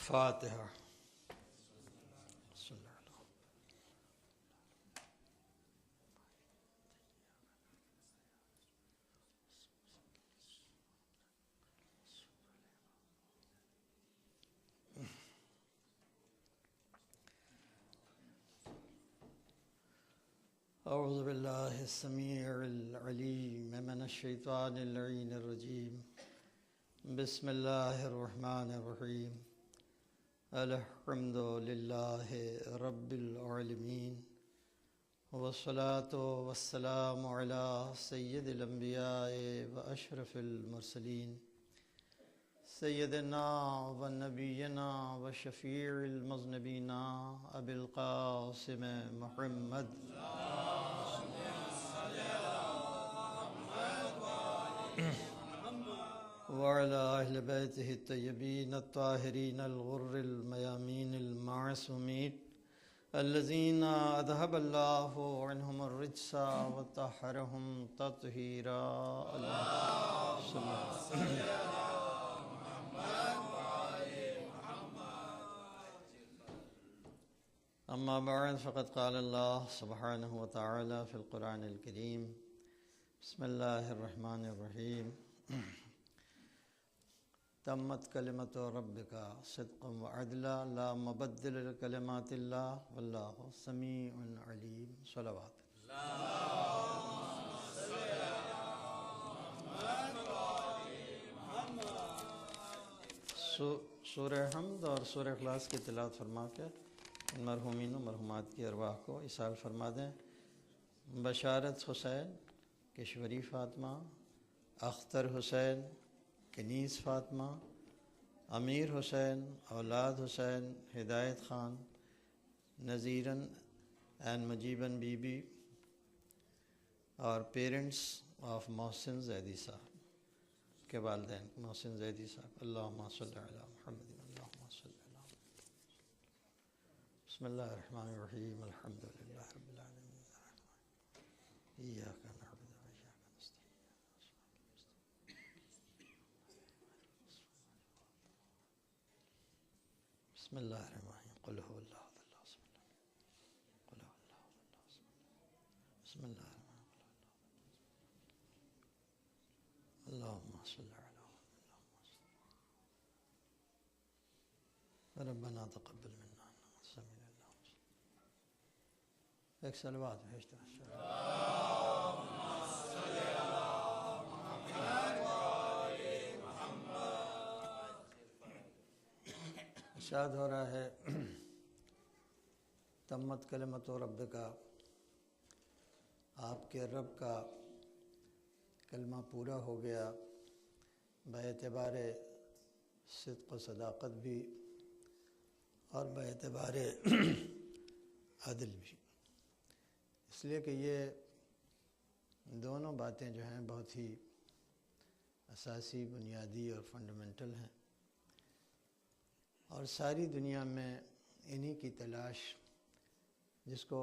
فاتحہ. اعوذ باللہ السمیع العلیم من الشیطان اللعین الرجیم. بسم اللہ الرحمن الرحیم. الحمد للہ رب العالمین والصلاة والسلام علی سید الانبیاء واشرف المرسلین سیدنا و نبینا و شفیع المذنبین ابی القاسم محمد وعلى أهل بيته الطيبين الطاهرين الغر الميامين المعصومين الذين أذهب الله عنهم الرجس وطهرهم تطهيرا. أما بعد فقد قال الله سبحانه وتعالى في القرآن الكريم. بسم الله الرحمن الرحيم. تمت کلمت ربک صدقا وعدلا لا مبدل لکلمات اللہ واللہ سمیع علیم. صلوات. سورہ حمد اور سورہ اخلاص کی تلاوت فرما کر ان مرحومین و مرحومات کی ارواح کو ایصال فرما دیں. بشارت حسین، کشوری فاطمہ، اختر حسین، کنیز فاطمہ، امیر حسین، اولاد حسین، ہدایت خان، نذیرن اینڈ مجیبن بی بی اور پیرنٹس آف محسن زیدی صاحب کے والدین محسن زیدی صاحب. اللہم صلی علی محمد. اللہم صلی علی محمد. بسم اللہ الرحمن الرحیم. الحمدللہ رب العالمین. ایاک نعبد بسم اللہ الرحمن الرحیم. قل هو اللہ احد اللہ الصمد. قل هو اللہ احد اللہ الصمد. بسم اللہ الرحمن الرحیم. اللہم صل علی محمد. ربنا تقبل منا انک سمیع العلیم. ایک صلوات بھیجتے ہیں. ارشاد ہو رہا ہے تمت کلمت رب کا، آپ کے رب کا کلمہ پورا ہو گیا باعتبار صدق و صداقت بھی اور باعتبار عدل بھی. اس لیے کہ یہ دونوں باتیں جو ہیں بہت ہی اساسی، بنیادی اور فنڈامنٹل ہیں، اور ساری دنیا میں انہی کی تلاش، جس کو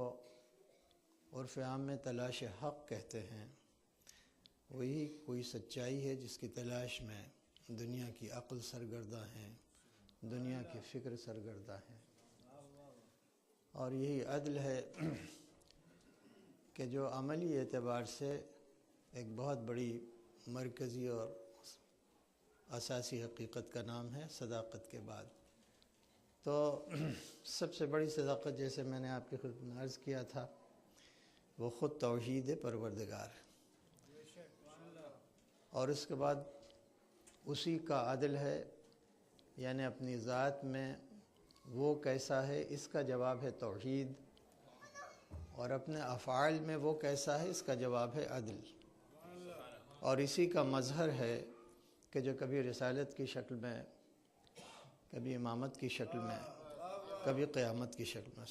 عرف عام میں تلاش حق کہتے ہیں، وہی کوئی سچائی ہے جس کی تلاش میں دنیا کی عقل سرگرداں ہیں، دنیا کی فکر سرگرداں ہیں. اور یہی عدل ہے کہ جو عملی اعتبار سے ایک بہت بڑی مرکزی اور اساسی حقیقت کا نام ہے صداقت کے بعد. تو سب سے بڑی صداقت، جیسے میں نے آپ کی خدمت میں عرض کیا تھا، وہ خود توحید پروردگار ہے، اور اس کے بعد اسی کا عدل ہے، یعنی اپنی ذات میں وہ کیسا ہے اس کا جواب ہے توحید، اور اپنے افعال میں وہ کیسا ہے اس کا جواب ہے عدل. اور اسی کا مظہر ہے کہ جو کبھی رسالت کی شکل میں، کبھی امامت کی شکل میں، کبھی قیامت کی شکل میں.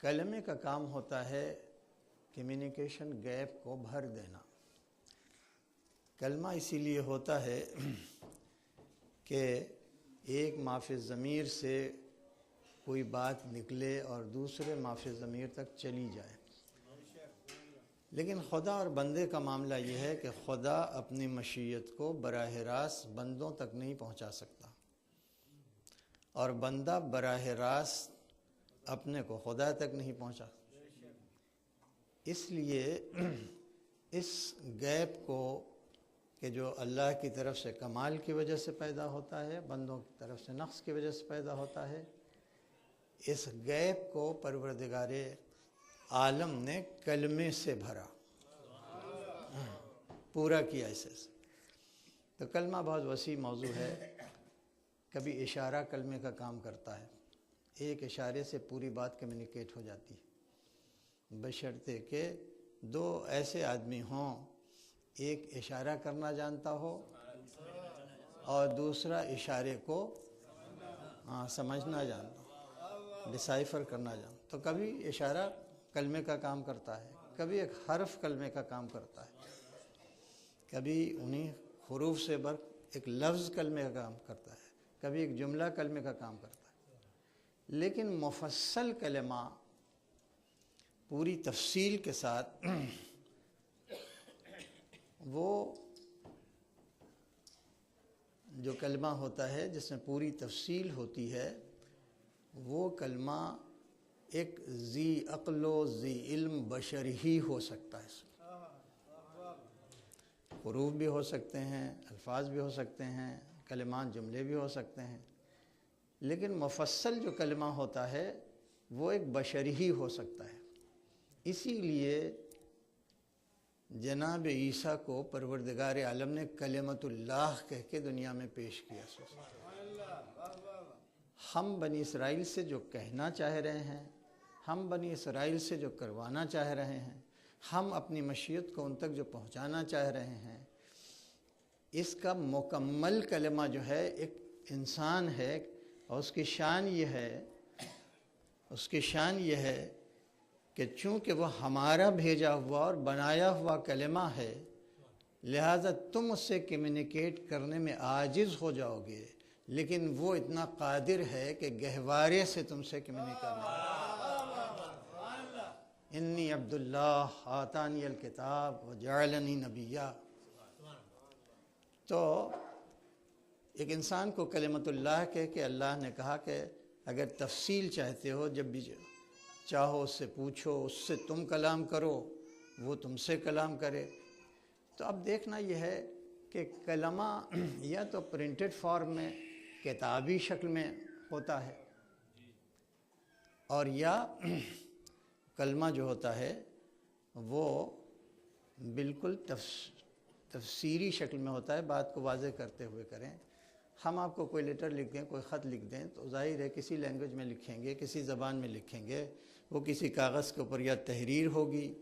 کلمے کا کام ہوتا ہے کمیونیکیشن گیپ کو بھر دینا. کلمہ اسی لیے ہوتا ہے کہ ایک مافی ضمیر سے کوئی بات نکلے اور دوسرے مافی ضمیر تک چلی جائے. لیکن خدا اور بندے کا معاملہ یہ ہے کہ خدا اپنی مشیت کو براہ راست بندوں تک نہیں پہنچا سکتا، اور بندہ براہ راست اپنے کو خدا تک نہیں پہنچا۔ اس لیے اس گیپ کو کہ جو اللہ کی طرف سے کمال کی وجہ سے پیدا ہوتا ہے، بندوں کی طرف سے نقص کی وجہ سے پیدا ہوتا ہے، اس گیپ کو پروردگار عالم نے کلمے سے بھرا، پورا کیا اسے۔ تو کلمہ بہت وسیع موضوع ہے، کبھی اشارہ کلمے کا کام کرتا ہے، ایک اشارے سے پوری بات کمیونیکیٹ ہو جاتی ہے، بشرطے کہ دو ایسے آدمی ہوں، ایک اشارہ کرنا جانتا ہو اور دوسرا اشارے کو سمجھنا جانتا ہو، ڈسائفر کرنا جانتا۔ تو کبھی اشارہ کلمے کا کام کرتا ہے، کبھی ایک حرف کلمے کا کام کرتا ہے، کبھی انہیں حروف سے بھر ایک لفظ کلمے کا کام کرتا ہے، کبھی ایک جملہ کلمے کا کام کرتا ہے۔ لیکن مفصل کلمہ پوری تفصیل کے ساتھ وہ جو کلمہ ہوتا ہے جس میں پوری تفصیل ہوتی ہے، وہ کلمہ ایک ذی عقل و ذی علم بشر ہی ہو سکتا ہے۔ حروف بھی ہو سکتے ہیں، الفاظ بھی ہو سکتے ہیں، کلمات جملے بھی ہو سکتے ہیں، لیکن مفصل جو کلمہ ہوتا ہے وہ ایک بشر ہی ہو سکتا ہے۔ اسی لیے جناب عیسیٰ کو پروردگار عالم نے کلمۃ اللہ کہہ کے دنیا میں پیش کیا۔ ہم بنی اسرائیل سے جو کہنا چاہ رہے ہیں، ہم بنی اسرائیل سے جو کروانا چاہ رہے ہیں، ہم اپنی مشیت کو ان تک جو پہنچانا چاہ رہے ہیں، اس کا مکمل کلمہ جو ہے ایک انسان ہے، اور اس کی شان یہ ہے کہ چونکہ وہ ہمارا بھیجا ہوا اور بنایا ہوا کلمہ ہے، لہٰذا تم اس سے کمیونیکیٹ کرنے میں عاجز ہو جاؤ گے، لیکن وہ اتنا قادر ہے کہ گہوارے سے تم سے کمیونیکیٹ کرنے انی عبداللہ آتانی الکتاب وجعلنی نبیہ۔ تو ایک انسان کو کلمۃ اللہ کہہ کے اللہ نے کہا کہ اگر تفصیل چاہتے ہو، جب بھی چاہو اس سے پوچھو، اس سے تم کلام کرو، وہ تم سے کلام کرے۔ تو اب دیکھنا یہ ہے کہ کلمہ یا تو پرنٹڈ فارم میں کتابی شکل میں ہوتا ہے، اور یا کلمہ جو ہوتا ہے وہ بالکل تفسیری شکل میں ہوتا ہے۔ بات کو واضح کرتے ہوئے کریں، ہم آپ کو کوئی لیٹر لکھ دیں، کوئی خط لکھ دیں، تو ظاہر ہے کسی لینگویج میں لکھیں گے، کسی زبان میں لکھیں گے، وہ کسی کاغذ کے اوپر یا تحریر ہوگی،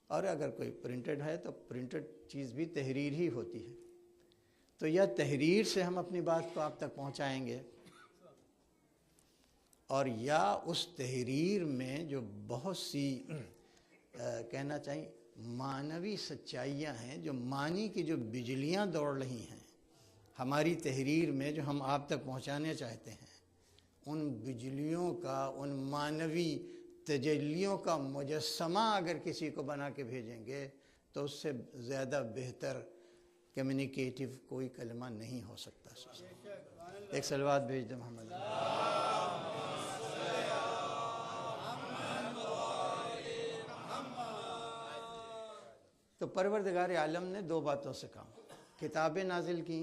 اور اگر کوئی پرنٹڈ ہے تو پرنٹڈ چیز بھی تحریر ہی ہوتی ہے۔ تو یا تحریر سے ہم اپنی بات کو آپ تک پہنچائیں گے، اور یا اس تحریر میں جو بہت سی کہنا چاہیے معنوی سچائیاں ہیں، جو معنی کی جو بجلیاں دوڑ رہی ہیں ہماری تحریر میں، جو ہم آپ تک پہنچانے چاہتے ہیں، ان بجلیوں کا، ان معنوی تجلیوں کا مجسمہ اگر کسی کو بنا کے بھیجیں گے تو اس سے زیادہ بہتر کمیونیکیٹو کوئی کلمہ نہیں ہو سکتا۔ ایک صلوات بھیج دیں محمد۔ تو پروردگار عالم نے دو باتوں سے کام، کتابیں نازل کی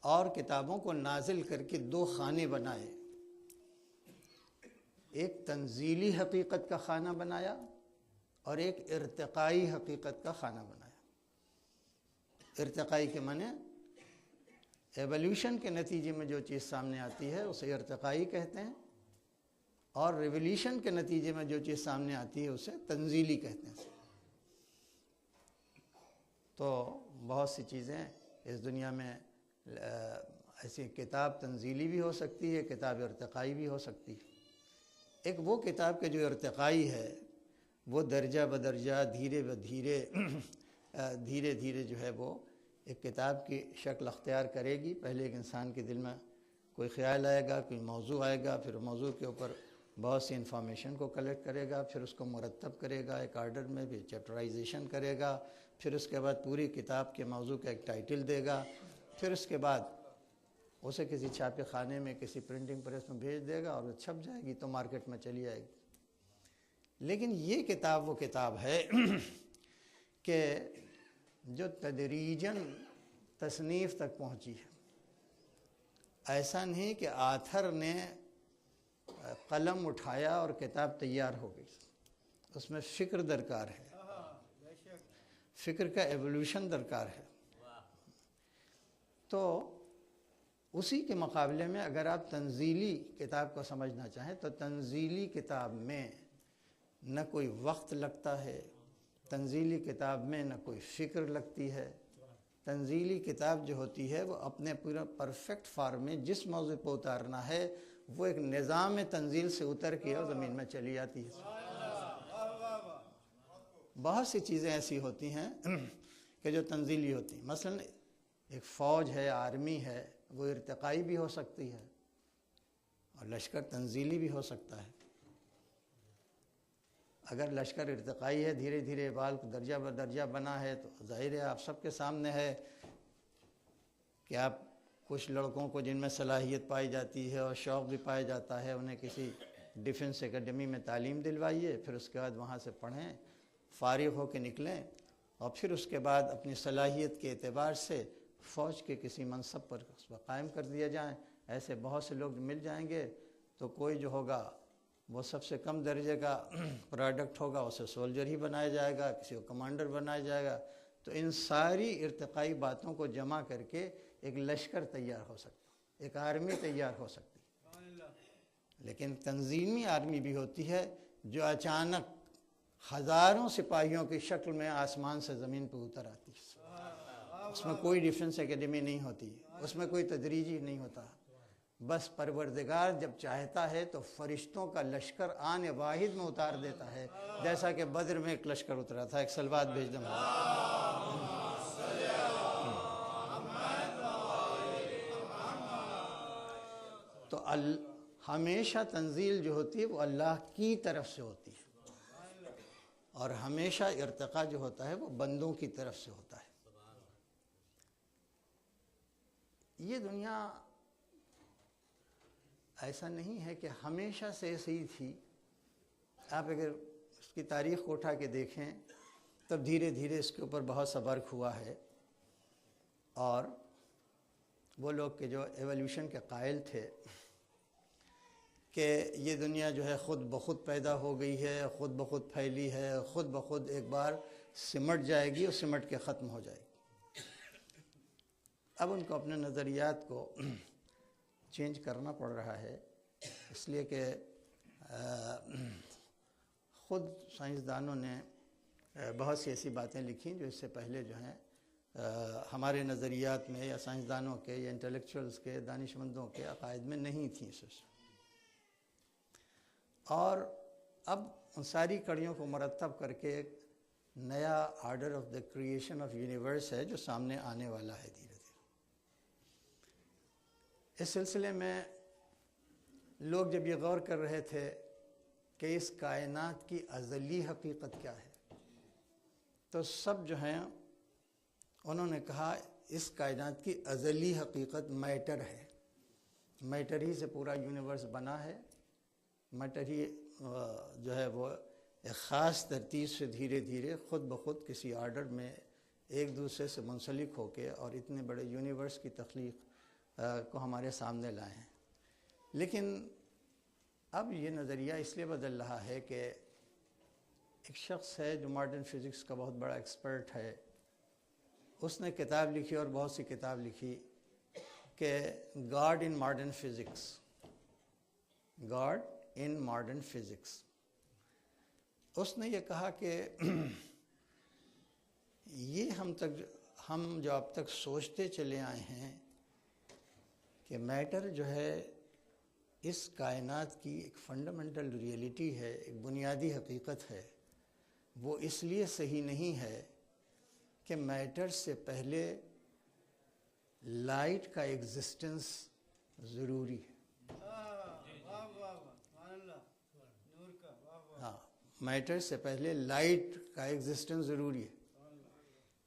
اور کتابوں کو نازل کر کے دو خانے بنائے، ایک تنزیلی حقیقت کا خانہ بنایا اور ایک ارتقائی حقیقت کا خانہ بنایا۔ ارتقائی کے معنی ایولیوشن کے نتیجے میں جو چیز سامنے آتی ہے اسے ارتقائی کہتے ہیں، اور ریولیوشن کے نتیجے میں جو چیز سامنے آتی ہے اسے تنزیلی کہتے ہیں۔ تو بہت سی چیزیں اس دنیا میں ایسی، کتاب تنزیلی بھی ہو سکتی ہے، کتاب ارتقائی بھی ہو سکتی ہے۔ ایک وہ کتاب کے جو ارتقائی ہے وہ درجہ بدرجہ دھیرے دھیرے جو ہے وہ ایک کتاب کی شکل اختیار کرے گی۔ پہلے ایک انسان کے دل میں کوئی خیال آئے گا، کوئی موضوع آئے گا، پھر موضوع کے اوپر بہت سی انفارمیشن کو کلیکٹ کرے گا، پھر اس کو مرتب کرے گا ایک آرڈر میں، بھی چیپٹرائزیشن کرے گا، پھر اس کے بعد پوری کتاب کے موضوع کا ایک ٹائٹل دے گا، پھر اس کے بعد اسے کسی چھاپے خانے میں کسی پرنٹنگ پریس میں بھیج دے گا اور وہ چھپ جائے گی تو مارکیٹ میں چلی جائے گی۔ لیکن یہ کتاب وہ کتاب ہے کہ جو تدریجاً تصنیف تک پہنچی ہے۔ ایسا نہیں کہ آتھر نے قلم اٹھایا اور کتاب تیار ہو گئی، اس میں فکر درکار ہے، فکر کا ایولیوشن درکار ہے۔ تو اسی کے مقابلے میں اگر آپ تنزیلی کتاب کو سمجھنا چاہیں تو تنزیلی کتاب میں نہ کوئی وقت لگتا ہے، تنزیلی کتاب میں نہ کوئی فکر لگتی ہے۔ تنزیلی کتاب جو ہوتی ہے وہ اپنے پورا پرفیکٹ فارم میں جس موضوع پہ اتارنا ہے وہ ایک نظام تنزیل سے اتر کے اور زمین میں چلی آتی ہے۔ بہت سی چیزیں ایسی ہوتی ہیں کہ جو تنزیلی ہوتی ہیں، مثلا ایک فوج ہے، آرمی ہے، وہ ارتقائی بھی ہو سکتی ہے اور لشکر تنزیلی بھی ہو سکتا ہے۔ اگر لشکر ارتقائی ہے، دھیرے دھیرے بال درجہ بدرجہ بنا ہے، تو ظاہر ہے آپ سب کے سامنے ہے کہ آپ کچھ لڑکوں کو جن میں صلاحیت پائی جاتی ہے اور شوق بھی پایا جاتا ہے انہیں کسی ڈیفنس اکیڈمی میں تعلیم دلوائیے، پھر اس کے بعد وہاں سے پڑھیں، فارغ ہو کے نکلیں اور پھر اس کے بعد اپنی صلاحیت کے اعتبار سے فوج کے کسی منصب پر اس کو قائم کر دیا جائیں۔ ایسے بہت سے لوگ مل جائیں گے تو کوئی جو ہوگا وہ سب سے کم درجے کا پروڈکٹ ہوگا، اسے سولجر ہی بنایا جائے گا، کسی کو کمانڈر بنایا جائے گا۔ تو ان ساری ارتقائی باتوں کو جمع کر کے ایک لشکر تیار ہو سکتا، ایک آرمی تیار ہو سکتی۔ لیکن تنظیمی آرمی بھی ہوتی ہے جو اچانک ہزاروں سپاہیوں کی شکل میں آسمان سے زمین پہ اتر آتی ہے۔ اس میں کوئی ڈیفنس اکیڈمی نہیں ہوتی، اس میں کوئی تدریجی نہیں ہوتا، بس پروردگار جب چاہتا ہے تو فرشتوں کا لشکر آن واحد میں اتار دیتا ہے، جیسا کہ بدر میں ایک لشکر اترا تھا۔ ایک صلوات بھیج دیں۔ تو ہمیشہ تنزیل جو ہوتی ہے وہ اللہ کی طرف سے ہوتی ہے، اور ہمیشہ ارتقاء جو ہوتا ہے وہ بندوں کی طرف سے ہوتا ہے۔ یہ دنیا ایسا نہیں ہے کہ ہمیشہ سے ایسے ہی تھی۔ آپ اگر اس کی تاریخ کو اٹھا کے دیکھیں تب دھیرے دھیرے اس کے اوپر بہت سا ورک ہوا ہے، اور وہ لوگ کہ جو ایولیوشن کے قائل تھے کہ یہ دنیا جو ہے خود بخود پیدا ہو گئی ہے، خود بخود پھیلی ہے، خود بخود ایک بار سمٹ جائے گی اور سمٹ کے ختم ہو جائے گی۔ اب ان کو اپنے نظریات کو چینج کرنا پڑ رہا ہے، اس لیے کہ خود سائنسدانوں نے بہت سی ایسی باتیں لکھی جو اس سے پہلے جو ہیں ہمارے نظریات میں یا سائنسدانوں کے یا انٹلیکچوئلز کے، دانشمندوں کے عقائد میں نہیں تھیں۔ اور اب ان ساری کڑیوں کو مرتب کر کے ایک نیا order of the creation of universe ہے جو سامنے آنے والا ہے دھیرے دھیرے۔ اس سلسلے میں لوگ جب یہ غور کر رہے تھے کہ اس کائنات کی ازلی حقیقت کیا ہے، تو سب جو ہیں انہوں نے کہا اس کائنات کی ازلی حقیقت میٹر ہے، میٹر ہی سے پورا یونیورس بنا ہے، میٹر ہی جو ہے وہ ایک خاص ترتیب سے دھیرے دھیرے خود بخود کسی آرڈر میں ایک دوسرے سے منسلک ہو کے اور اتنے بڑے یونیورس کی تخلیق کو ہمارے سامنے لائے ہیں۔ لیکن اب یہ نظریہ اس لیے بدل رہا ہے کہ ایک شخص ہے جو ماڈرن فزکس کا بہت بڑا ایکسپرٹ ہے، اس نے کتاب لکھی اور بہت سی کتاب لکھی کہ God in modern physics, God in modern physics. اس نے یہ کہا کہ یہ ہم جو اب تک سوچتے چلے آئے ہیں کہ میٹر جو ہے اس کائنات کی ایک فنڈامنٹل ریئلٹی ہے، ایک بنیادی حقیقت ہے، وہ اس لیے صحیح نہیں ہے کہ میٹر سے پہلے لائٹ کا ایگزسٹنس ضروری ہے۔ میٹر سے پہلے لائٹ کا ایگزسٹنس ضروری ہے۔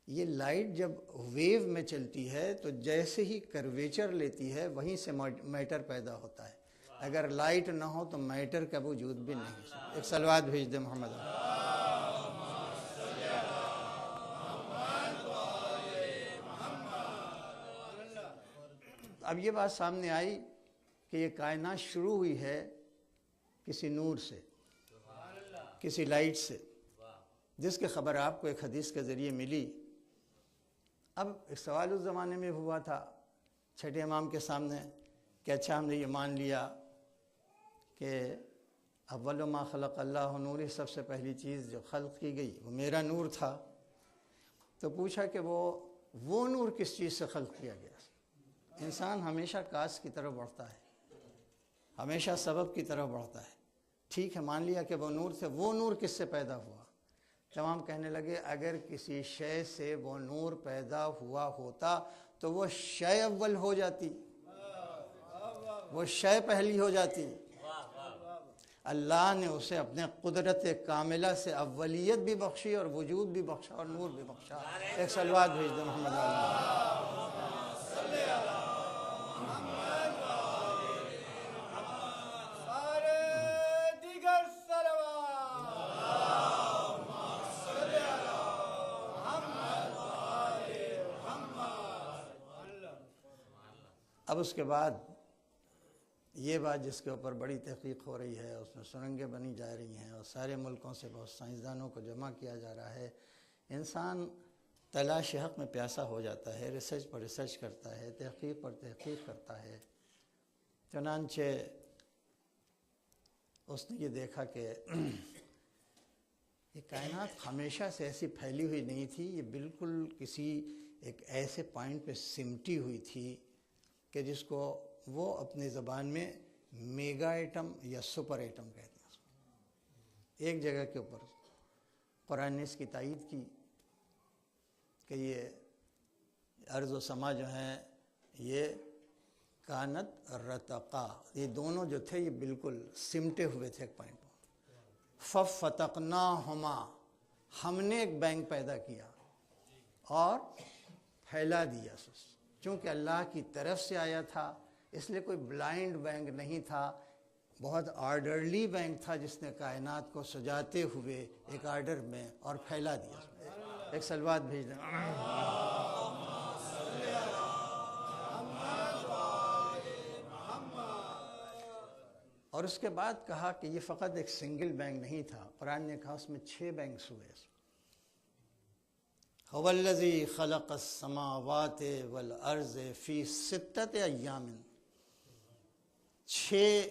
یہ لائٹ جب ویو میں چلتی ہے تو جیسے ہی کرویچر لیتی ہے وہیں سے میٹر پیدا ہوتا ہے۔ اگر لائٹ نہ ہو تو میٹر کا وجود بھی نہیں ہے۔ ایک صلوات بھیج دے محمد۔ اب یہ بات سامنے آئی کہ یہ کائنات شروع ہوئی ہے کسی نور سے، کسی لائٹ سے، جس کی خبر آپ کو ایک حدیث کے ذریعے ملی۔ اب ایک سوال اس زمانے میں ہوا تھا چھٹے امام کے سامنے کہ اچھا ہم نے یہ مان لیا کہ اول ما خلق اللہ نوری، سب سے پہلی چیز جو خلق کی گئی وہ میرا نور تھا، تو پوچھا کہ وہ نور کس چیز سے خلق کیا گیا؟ انسان ہمیشہ کاس کی طرف بڑھتا ہے، ہمیشہ سبب کی طرف بڑھتا ہے۔ ٹھیک ہے، مان لیا کہ وہ نور تھے، وہ نور کس سے پیدا ہوا؟ تمام کہنے لگے اگر کسی شے سے وہ نور پیدا ہوا ہوتا تو وہ شے اول ہو جاتی، وہ شے پہلی ہو جاتی۔ اللہ نے اسے اپنے قدرت کاملہ سے اولیت بھی بخشی اور وجود بھی بخشا اور نور بھی بخشا۔ ایک صلوات بھیج دیں محمد علیہ۔ اب اس کے بعد یہ بات جس کے اوپر بڑی تحقیق ہو رہی ہے، اس میں سرنگیں بنی جا رہی ہیں اور سارے ملکوں سے بہت سائنسدانوں کو جمع کیا جا رہا ہے۔ انسان تلاش حق میں پیاسا ہو جاتا ہے، ریسرچ پر ریسرچ کرتا ہے، تحقیق پر تحقیق کرتا ہے۔ چنانچہ اس نے یہ دیکھا کہ یہ کائنات ہمیشہ سے ایسی پھیلی ہوئی نہیں تھی، یہ بالکل کسی ایک ایسے پوائنٹ پہ سمٹی ہوئی تھی کہ جس کو وہ اپنی زبان میں میگا ایٹم یا سپر ایٹم کہتے ہیں۔ ایک جگہ کے اوپر قرآن نے اس کی تائید کی کہ یہ ارض و سما جو ہیں یہ کانت رتقا، یہ دونوں جو تھے یہ بالکل سمٹے ہوئے تھے ایک پوائنٹ پر۔ ففتقناہما، ہم نے ایک بینک پیدا کیا اور پھیلا دیا۔ چونکہ اللہ کی طرف سے آیا تھا اس لیے کوئی بلائنڈ بینک نہیں تھا، بہت آرڈرلی بینک تھا جس نے کائنات کو سجاتے ہوئے ایک آرڈر میں اور پھیلا دیا۔ ایک صلوات بھیج دیں۔ اور اس کے بعد کہا کہ یہ فقط ایک سنگل بینک نہیں تھا، قرآن نے کہا اس میں 6 بینکس ہوئے۔ هو الذی خلق السماوات والارض فی 6 ایام، 6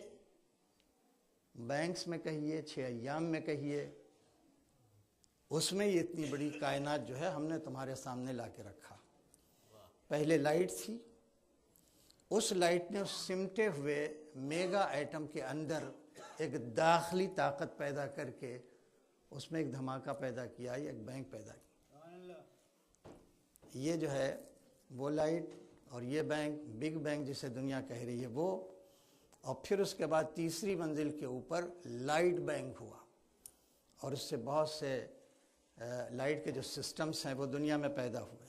بینکس میں کہیے، 6 ایام میں کہیے، اس میں یہ اتنی بڑی کائنات جو ہے ہم نے تمہارے سامنے لا کے رکھا۔ پہلے لائٹ تھی، اس لائٹ نے سمٹے ہوئے میگا ایٹم کے اندر ایک داخلی طاقت پیدا کر کے اس میں ایک دھماکہ پیدا کیا، ایک بینک پیدا کیا۔ یہ جو ہے وہ لائٹ اور یہ بینک، بگ بینگ جسے دنیا کہہ رہی ہے وہ، اور پھر اس کے بعد تیسری منزل کے اوپر لائٹ بینک ہوا اور اس سے بہت سے لائٹ کے جو سسٹمز ہیں وہ دنیا میں پیدا ہوئے۔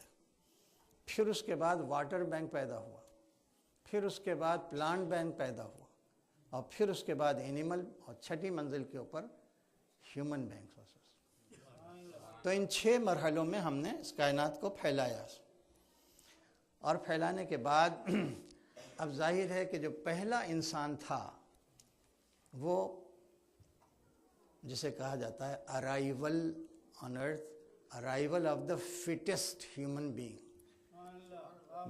پھر اس کے بعد واٹر بینک پیدا ہوا، پھر اس کے بعد پلانٹ بینک پیدا ہوا، اور پھر اس کے بعد اینیمل، اور 6ٹھی منزل کے اوپر ہیومن بینک۔ تو ان 6 مرحلوں میں ہم نے اس کائنات کو پھیلایا، اور پھیلانے کے بعد اب ظاہر ہے کہ جو پہلا انسان تھا وہ جسے کہا جاتا ہے arrival on earth, arrival of the fittest human being,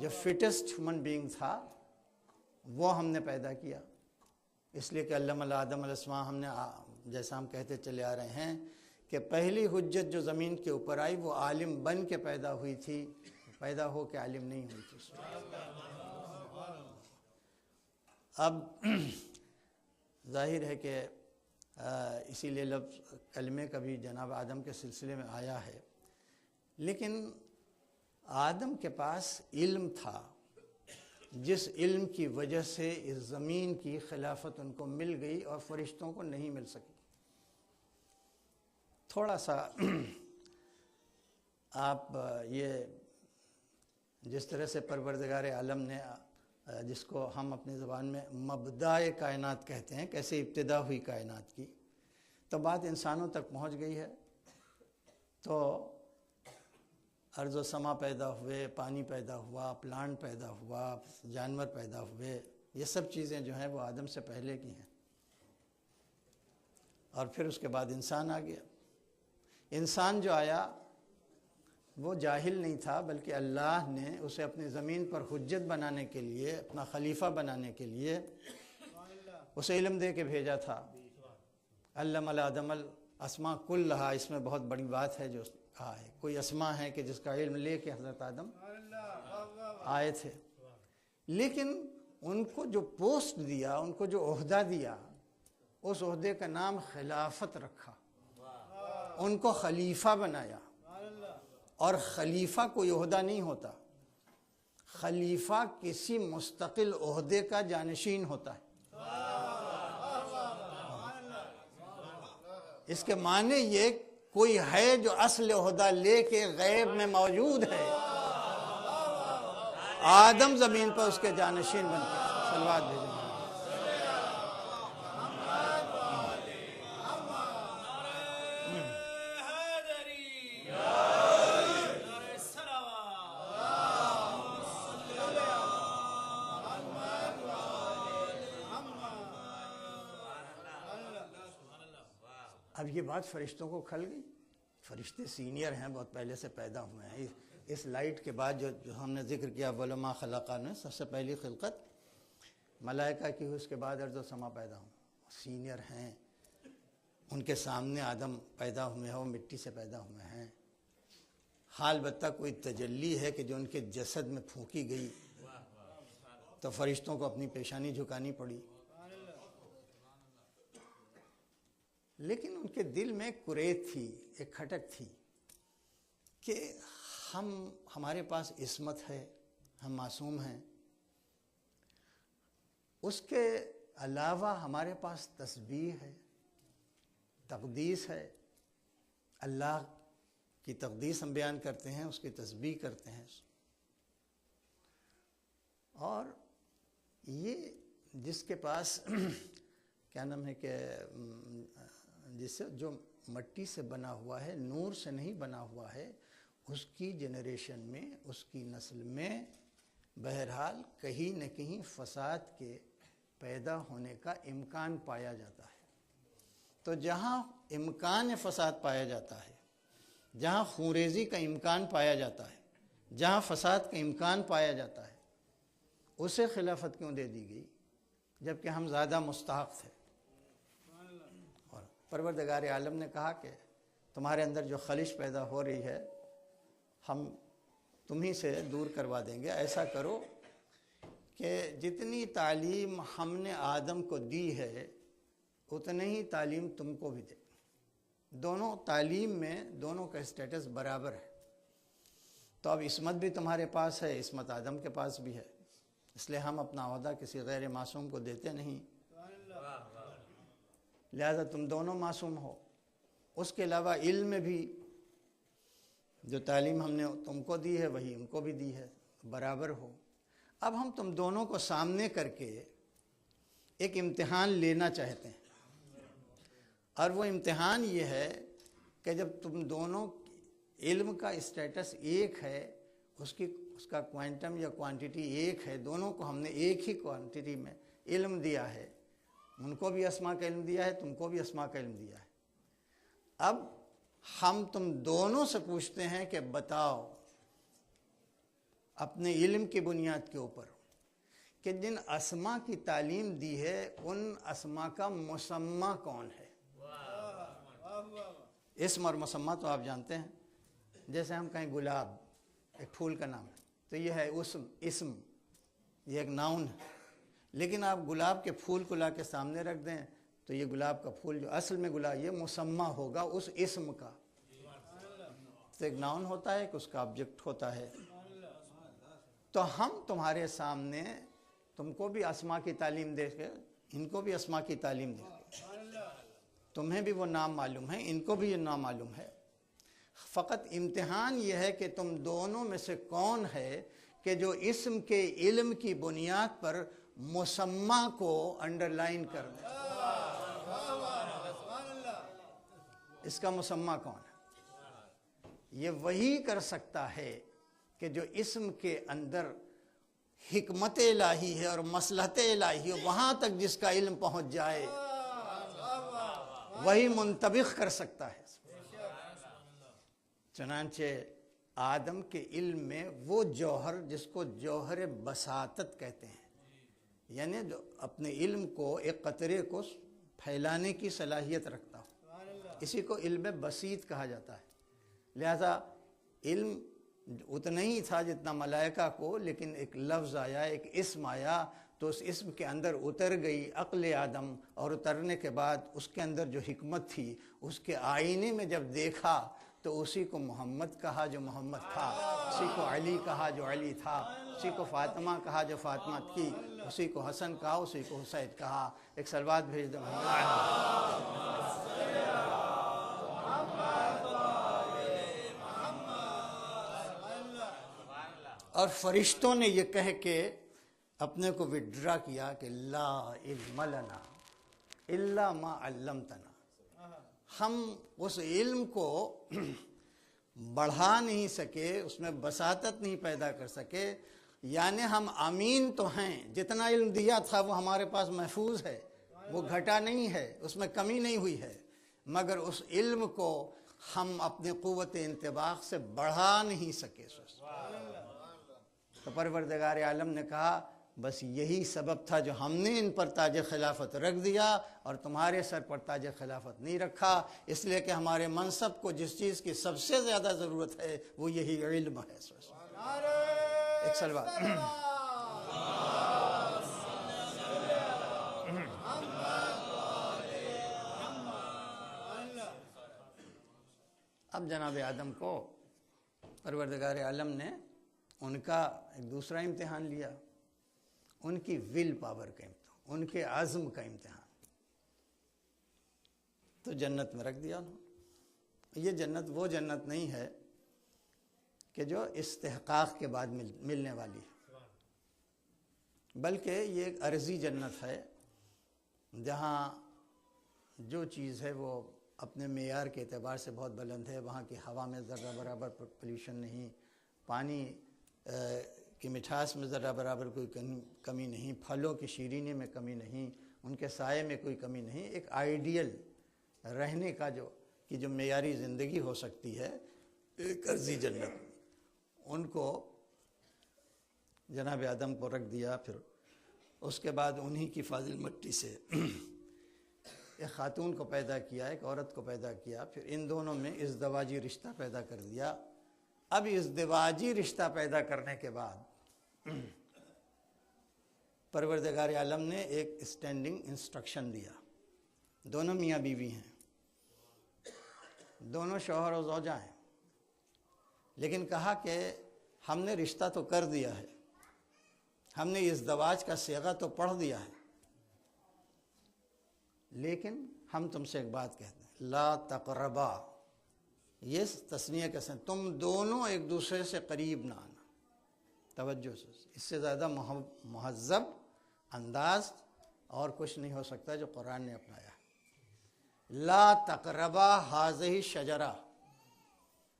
جو فٹسٹ ہیومن بینگ تھا وہ ہم نے پیدا کیا۔ اس لیے کہ علم آدم الاسماء، ہم نے جیسا ہم کہتے چلے آ رہے ہیں کہ پہلی حجت جو زمین کے اوپر آئی وہ عالم بن کے پیدا ہوئی تھی، پیدا ہو کے عالم نہیں ہوئی تھی۔ اب ظاہر ہے کہ اسی لیے لفظ کلمے کا بھی جناب آدم کے سلسلے میں آیا ہے، لیکن آدم کے پاس علم تھا جس علم کی وجہ سے اس زمین کی خلافت ان کو مل گئی اور فرشتوں کو نہیں مل سکی۔ تھوڑا سا آپ یہ جس طرح سے پروردگار عالم نے جس کو ہم اپنی زبان میں مبدأ کائنات کہتے ہیں، کیسے ابتدا ہوئی کائنات کی، تو بات انسانوں تک پہنچ گئی ہے. تو ارض و سما پیدا ہوئے، پانی پیدا ہوا، پلانٹ پیدا ہوا، جانور پیدا ہوئے، یہ سب چیزیں جو ہیں وہ آدم سے پہلے کی ہیں. اور پھر اس کے بعد انسان آ گیا. انسان جو آیا وہ جاہل نہیں تھا، بلکہ اللہ نے اسے اپنی زمین پر حجت بنانے کے لیے، اپنا خلیفہ بنانے کے لیے اسے علم دے کے بھیجا تھا. علم آدم الاسماء کلھا، اس میں بہت بڑی بات ہے جو کہا ہے. کوئی اسماء ہے کہ جس کا علم لے کے حضرت آدم آئے تھے، لیکن ان کو جو پوسٹ دیا، ان کو جو عہدہ دیا، اس عہدے کا نام خلافت رکھا، ان کو خلیفہ بنایا. اور خلیفہ کوئی عہدہ نہیں ہوتا، خلیفہ کسی مستقل عہدے کا جانشین ہوتا ہے. اس کے معنی یہ کوئی ہے جو اصل عہدہ لے کے غیب میں موجود ہے. آدم زمین پر اس کے جانشین بن کے صلوات بھیجیں. اب یہ بات فرشتوں کو کھل گئی. فرشتے سینئر ہیں، بہت پہلے سے پیدا ہوئے ہیں. اس لائٹ کے بعد جو ہم نے ذکر کیا وَلَمَا خَلَقَنَا، سب سے پہلی خلقت ملائکہ کی ہوئی، اس کے بعد ارض و سما پیدا ہوں. سینئر ہیں، ان کے سامنے آدم پیدا ہوئے ہیں، وہ مٹی سے پیدا ہوئے ہیں. حال البتہ کوئی تجلی ہے کہ جو ان کے جسد میں پھونکی گئی تو فرشتوں کو اپنی پیشانی جھکانی پڑی. لیکن ان کے دل میں ایک کریت تھی، ایک کھٹک تھی کہ ہمارے پاس عصمت ہے، ہم معصوم ہیں، اس کے علاوہ ہمارے پاس تسبیح ہے، تقدیس ہے. اللہ کی تقدیس ہم بیان کرتے ہیں، اس کی تسبیح کرتے ہیں. اور یہ جس کے پاس کیا نام ہے کہ جس سے جو مٹی سے بنا ہوا ہے، نور سے نہیں بنا ہوا ہے، اس کی جنریشن میں، اس کی نسل میں بہرحال کہیں نہ کہیں فساد کے پیدا ہونے کا امکان پایا جاتا ہے. تو جہاں امکان فساد پایا جاتا ہے، جہاں خونریزی کا امکان پایا جاتا ہے، جہاں فساد کا امکان پایا جاتا ہے، اسے خلافت کیوں دے دی گئی جبکہ ہم زیادہ مستحق تھے؟ اور پروردگار عالم نے کہا کہ تمہارے اندر جو خلش پیدا ہو رہی ہے ہم تمہیں سے دور کروا دیں گے. ایسا کرو کہ جتنی تعلیم ہم نے آدم کو دی ہے اتنی ہی تعلیم تم کو بھی دے. دونوں تعلیم میں دونوں کا اسٹیٹس برابر ہے. تو اب عصمت بھی تمہارے پاس ہے، عصمت آدم کے پاس بھی ہے، اس لیے ہم اپنا عہدہ کسی غیر معصوم کو دیتے نہیں، لہذا تم دونوں معصوم ہو. اس کے علاوہ علم میں بھی جو تعلیم ہم نے تم کو دی ہے وہی ان کو بھی دی ہے، برابر ہو. اب ہم تم دونوں کو سامنے کر کے ایک امتحان لینا چاہتے ہیں، اور وہ امتحان یہ ہے کہ جب تم دونوں علم کا اسٹیٹس ایک ہے، اس کا کوانٹم یا کوانٹیٹی ایک ہے، دونوں کو ہم نے ایک ہی کوانٹیٹی میں علم دیا ہے، ان کو بھی اسماء کا علم دیا ہے، تم کو بھی اسماء کا علم دیا ہے. اب ہم تم دونوں سے پوچھتے ہیں کہ بتاؤ اپنے علم کی بنیاد کے اوپر کہ جن اسماء کی تعلیم دی ہے ان اسماء کا مسمى کون ہے. اسم اور مسمى تو آپ جانتے ہیں. جیسے ہم کہیں گلاب ایک پھول کا نام ہے تو یہ ہے اسم، یہ ایک ناؤن ہے. لیکن آپ گلاب کے پھول کو لا کے سامنے رکھ دیں تو یہ گلاب کا پھول جو اصل میں گلاب، یہ مسمى ہوگا اس اسم کا. تو ایک ناؤن ہوتا ہے کہ اس کا آبجیکٹ ہوتا ہے. تو ہم تمہارے سامنے تم کو بھی اسماء کی تعلیم دے کے ان کو بھی اسماء کی تعلیم دیں گے. تمہیں بھی وہ نام معلوم ہے، ان کو بھی یہ نام معلوم ہے، فقط امتحان یہ ہے کہ تم دونوں میں سے کون ہے کہ جو اسم کے علم کی بنیاد پر مسمى کو انڈر لائن کر دے۔ اس کا مسمى کون ہے؟ یہ وہی کر سکتا ہے کہ جو اسم کے اندر حکمت الہی ہے اور مصلحت الہی ہے، وہاں تک جس کا علم پہنچ جائے وہی منطبق کر سکتا ہے۔ چنانچہ آدم کے علم میں وہ جوہر جس کو جوہر بساطت کہتے ہیں، یعنی جو اپنے علم کو ایک قطرے کو پھیلانے کی صلاحیت رکھتا ہو، اسی کو علم بسیط کہا جاتا ہے۔ لہذا علم اتنا ہی تھا جتنا ملائکہ کو، لیکن ایک لفظ آیا، ایک اسم آیا، تو اس اسم کے اندر اتر گئی عقل آدم، اور اترنے کے بعد اس کے اندر جو حکمت تھی اس کے آئینے میں جب دیکھا تو اسی کو محمد کہا جو محمد تھا، اسی کو علی کہا جو علی تھا، اسی کو فاطمہ کہا جو فاطمہ تھی، اسی کو حسن کہا، اسی کو حسین کہا۔ ایک صلوات بھیج دو۔ اور فرشتوں نے یہ کہہ کے اپنے کو وڈرا کیا کہ لا علم لنا الا ما علمتنا، ہم اس علم کو بڑھا نہیں سکے، اس میں بساطت نہیں پیدا کر سکے، یعنی ہم امین تو ہیں، جتنا علم دیا تھا وہ ہمارے پاس محفوظ ہے، وہ گھٹا نہیں ہے، اس میں کمی نہیں ہوئی ہے، مگر اس علم کو ہم اپنے قوت انطباق سے بڑھا نہیں سکے۔ تو پروردگار عالم نے کہا بس یہی سبب تھا جو ہم نے ان پر تاج خلافت رکھ دیا اور تمہارے سر پر تاج خلافت نہیں رکھا، اس لیے کہ ہمارے منصب کو جس چیز کی سب سے زیادہ ضرورت ہے وہ یہی علم ہے۔ ایک سلوات۔ اب جناب آدم کو پروردگار عالم نے ان کا ایک دوسرا امتحان لیا، ان کی ول پاور کا امتحان، ان کے عزم کا امتحان۔ تو جنت میں رکھ دیا انہوں نے۔ یہ جنت وہ جنت نہیں ہے کہ جو استحقاق کے بعد ملنے والی ہے، بلکہ یہ ایک عرضی جنت ہے جہاں جو چیز ہے وہ اپنے معیار کے اعتبار سے بہت بلند ہے۔ وہاں کی ہوا میں ذرہ برابر پولیوشن نہیں، پانی کی مٹھاس میں ذرہ برابر کوئی کمی نہیں، پھلوں کی شیرینی میں کمی نہیں، ان کے سائے میں کوئی کمی نہیں۔ ایک آئیڈیل رہنے کا جو معیاری زندگی ہو سکتی ہے، ایک عرضی جنت، ان کو جناب آدم کو رکھ دیا۔ پھر اس کے بعد انہی کی فاضل مٹی سے ایک خاتون کو پیدا کیا، ایک عورت کو پیدا کیا، پھر ان دونوں میں ازدواجی رشتہ پیدا کر دیا۔ اب ازدواجی رشتہ پیدا کرنے کے بعد پروردگار عالم نے ایک اسٹینڈنگ انسٹرکشن دیا۔ دونوں میاں بیوی ہیں، دونوں شوہر و زوجہ ہیں، لیکن کہا کہ ہم نے رشتہ تو کر دیا ہے، ہم نے ازدواج کا صیغہ تو پڑھ دیا ہے، لیکن ہم تم سے ایک بات کہتے ہیں، لا تقربا، یہ تثنیہ کے ساتھ تم دونوں ایک دوسرے سے قریب نہ آنا۔ توجہ سے، اس سے زیادہ مہذب انداز اور کچھ نہیں ہو سکتا جو قرآن نے اپنایا۔ لا تقربا ہذہ شجرہ،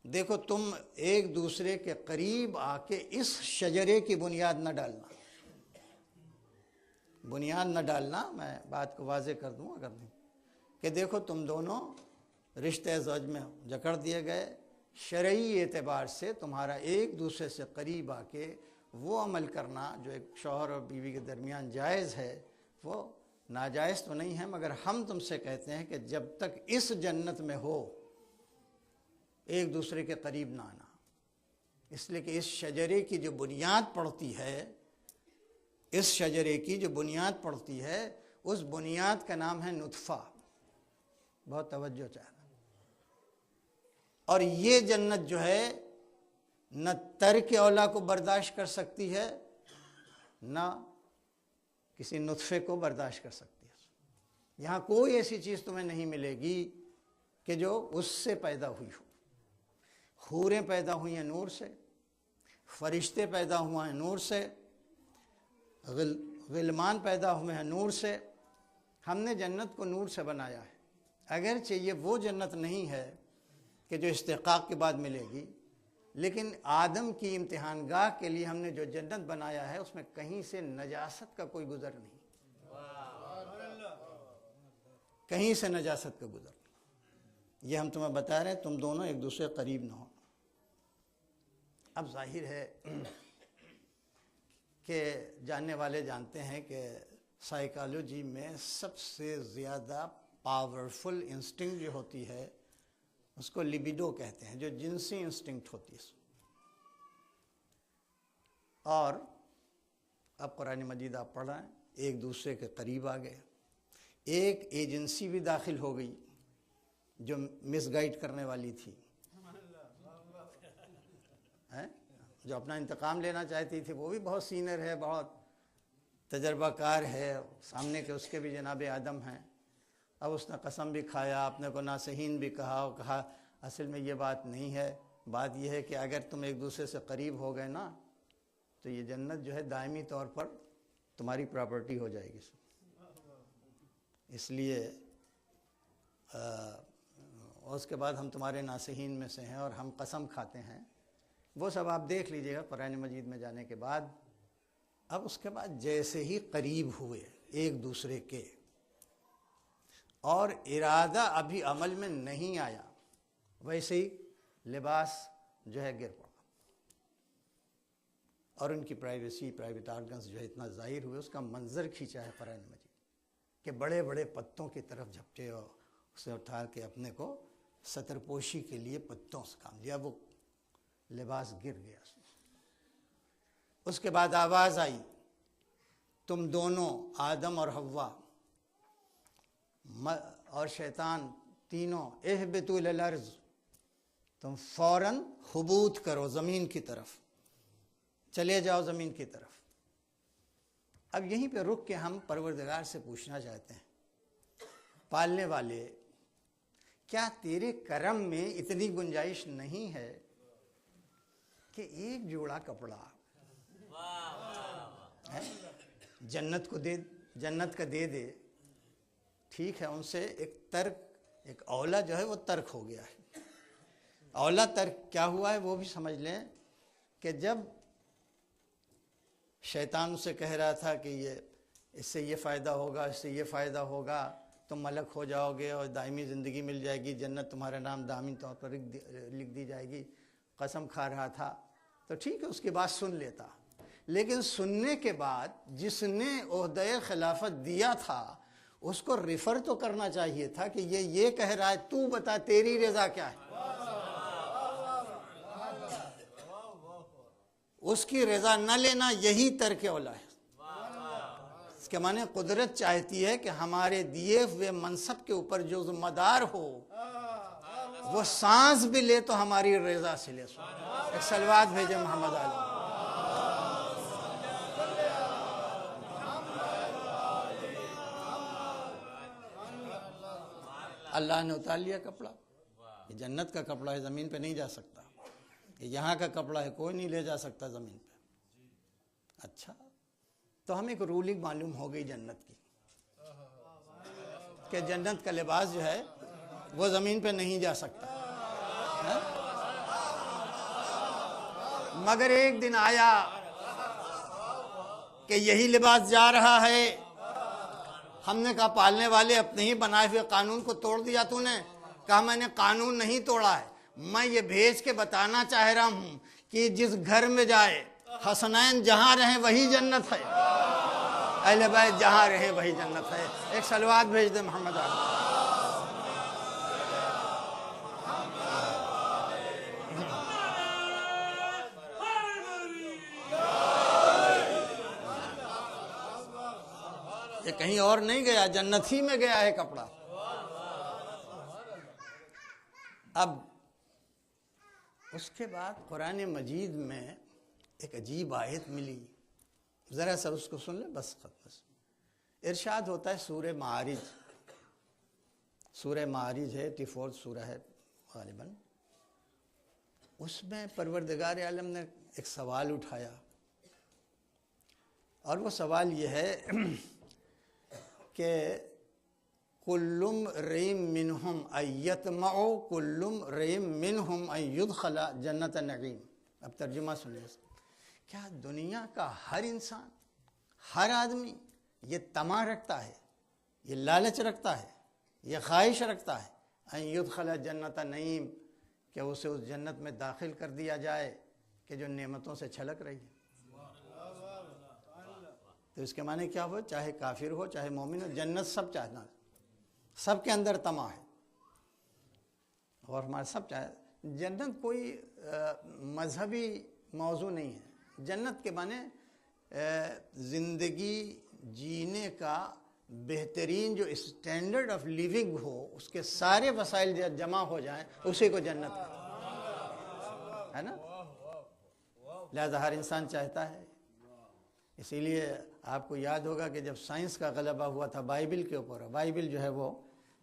دیکھو تم ایک دوسرے کے قریب آ کے اس شجرے کی بنیاد نہ ڈالنا۔ بنیاد نہ ڈالنا، میں بات کو واضح کر دوں اگر نہیں، کہ دیکھو تم دونوں رشتہ زوج میں جکڑ دیے گئے، شرعی اعتبار سے تمہارا ایک دوسرے سے قریب آ کے وہ عمل کرنا جو ایک شوہر اور بیوی کے درمیان جائز ہے، وہ ناجائز تو نہیں ہے، مگر ہم تم سے کہتے ہیں کہ جب تک اس جنت میں ہو ایک دوسرے کے قریب نہ آنا، اس لیے کہ اس شجرے کی جو بنیاد پڑتی ہے، اس شجرے کی جو بنیاد پڑتی ہے، اس بنیاد کا نام ہے نطفہ۔ بہت توجہ چاہتا، اور یہ جنت جو ہے نہ ترک اولا کو برداشت کر سکتی ہے، نہ کسی نطفے کو برداشت کر سکتی ہے۔ یہاں کوئی ایسی چیز تمہیں نہیں ملے گی کہ جو اس سے پیدا ہوئی ہو۔ حوریں پیدا ہوئی ہیں نور سے، فرشتے پیدا ہوئے ہیں نور سے، غلمان پیدا ہوئے ہیں نور سے۔ ہم نے جنت کو نور سے بنایا ہے، اگرچہ یہ وہ جنت نہیں ہے کہ جو استحقاق کے بعد ملے گی، لیکن آدم کی امتحان گاہ کے لیے ہم نے جو جنت بنایا ہے اس میں کہیں سے نجاست کا کوئی گزر نہیں، کہیں سے نجاست کا گزر نہیں۔ یہ ہم تمہیں بتا رہے ہیں، تم دونوں ایک دوسرے قریب نہ ہو۔ اب ظاہر ہے کہ جاننے والے جانتے ہیں کہ سائیکالوجی میں سب سے زیادہ پاورفل انسٹنکٹ جو ہوتی ہے اس کو لیبیڈو کہتے ہیں، جو جنسی انسٹنکٹ ہوتی ہے۔ اور اب قرآن مجید آپ پڑھ رہے ہیں، ایک دوسرے کے قریب آ گئے، ایک ایجنسی بھی داخل ہو گئی جو مس گائیڈ کرنے والی تھی، جو اپنا انتقام لینا چاہتی تھی، وہ بھی بہت سینئر ہے، بہت تجربہ کار ہے، سامنے کے اس کے بھی جناب آدم ہیں۔ اب اس نے قسم بھی کھایا، اپنے کو ناصحین بھی کہا، اور کہا اصل میں یہ بات نہیں ہے، بات یہ ہے کہ اگر تم ایک دوسرے سے قریب ہو گئے نا تو یہ جنت جو ہے دائمی طور پر تمہاری پراپرٹی ہو جائے گی۔ اس لیے اس کے بعد ہم تمہارے ناصحین میں سے ہیں اور ہم قسم کھاتے ہیں۔ وہ سب آپ دیکھ لیجئے گا قرآن مجید میں جانے کے بعد۔ اب اس کے بعد جیسے ہی قریب ہوئے ایک دوسرے کے اور ارادہ ابھی عمل میں نہیں آیا، ویسے ہی لباس جو ہے گر پڑا، اور ان کی پرائیویٹ آرگنز جو ہے اتنا ظاہر ہوئے۔ اس کا منظر کھینچا ہے قرآن مجید کہ بڑے بڑے پتوں کی طرف جھپٹے اور اسے اٹھا کے اپنے کو ستر پوشی کے لیے پتوں سے کام لیا، وہ لباس گر گیا۔ اس کے بعد آواز آئی، تم دونوں آدم اور حوا اور شیطان تینوں، اہبطوا الی الارض، تم فوراً ہبوط کرو زمین کی طرف، چلے جاؤ زمین کی طرف۔ اب یہیں پہ رک کے ہم پروردگار سے پوچھنا چاہتے ہیں، پالنے والے، کیا تیرے کرم میں اتنی گنجائش نہیں ہے کہ ایک جوڑا کپڑا جنت کو دے، جنت کا دے دے؟ ٹھیک ہے، ان سے ایک ترک، ایک اولا جو ہے وہ ترک ہو گیا ہے۔ اولا ترک کیا ہوا ہے وہ بھی سمجھ لیں کہ جب شیطان اسے کہہ رہا تھا کہ اس سے یہ فائدہ ہوگا، اس سے یہ فائدہ ہوگا، تم ملک ہو جاؤ گے اور دائمی زندگی مل جائے گی، جنت تمہارا نام دائمی طور پر لکھ دی جائے گی، قسم کھا رہا تھا، تو ٹھیک ہے اس کی بات سن لیتا، لیکن سننے کے بعد جس نے عہدہ خلافت دیا تھا اس کو ریفر تو کرنا چاہیے تھا کہ یہ کہہ رہا ہے، تو بتا تیری رضا کیا ہے۔ اس کی رضا نہ لینا یہی ترک اولا ہے۔ اس کے معنی قدرت چاہتی ہے کہ ہمارے دیے ہوئے منصب کے اوپر جو ذمہ دار ہو وہ سانس بھی لے تو ہماری رضا سے لے۔ ایک صلوات بھیجے محمد عالم۔ اللہ نے اتار لیا کپڑا، یہ جنت کا کپڑا ہے، زمین پہ نہیں جا سکتا، یہ یہاں کا کپڑا ہے، کوئی نہیں لے جا سکتا زمین پہ۔ اچھا، تو ہمیں ایک رولنگ معلوم ہو گئی جنت کی کہ جنت کا لباس جو ہے وہ زمین پہ نہیں جا سکتا۔ مگر ایک دن آیا کہ یہی لباس جا رہا ہے۔ ہم نے کہا پالنے والے اپنے ہی بنائے ہوئے قانون کو توڑ دیا تو نے؟ کہا میں نے قانون نہیں توڑا ہے، میں یہ بھیج کے بتانا چاہ رہا ہوں کہ جس گھر میں جائے حسنین جہاں رہیں وہی جنت ہے، اہل بیت جہاں رہیں وہی جنت ہے۔ ایک صلوات بھیج دے محمد عالم۔ یہ کہیں اور نہیں گیا، جنت ہی میں گیا ہے کپڑا۔ اب اس کے بعد قرآن مجید میں ایک عجیب آیت ملی، ذرا سا اس کو سن لیں بس ختم۔ ارشاد ہوتا ہے سورہ معارج سورہ معارج ہے، 84 سورہ ہے غالباً. اس میں پروردگار عالم نے ایک سوال اٹھایا، اور وہ سوال یہ ہے کہ کل امرئ منہم ان یطمع کل امرئ منہم ان یدخل جنت نعیم. اب ترجمہ سنیے. کیا دنیا کا ہر انسان، ہر آدمی یہ طمع رکھتا ہے، یہ لالچ رکھتا ہے، یہ خواہش رکھتا ہے ان یدخل جنت نعیم کہ اسے اس جنت میں داخل کر دیا جائے کہ جو نعمتوں سے چھلک رہی ہے؟ تو اس کے معنی کیا ہو؟ چاہے کافر ہو چاہے مومن ہو، جنت سب چاہنا ہے، سب کے اندر طمع ہے. اور ہمارا سب چاہے جنت کوئی مذہبی موضوع نہیں ہے. جنت کے معنی زندگی جینے کا بہترین جو اسٹینڈرڈ آف لیونگ ہو، اس کے سارے وسائل جمع ہو جائیں، اسی کو جنت ہے نا. لہذا ہر انسان چاہتا ہے. اسی لیے آپ کو یاد ہوگا کہ جب سائنس کا غلبہ ہوا تھا بائبل کے اوپر، بائبل جو ہے وہ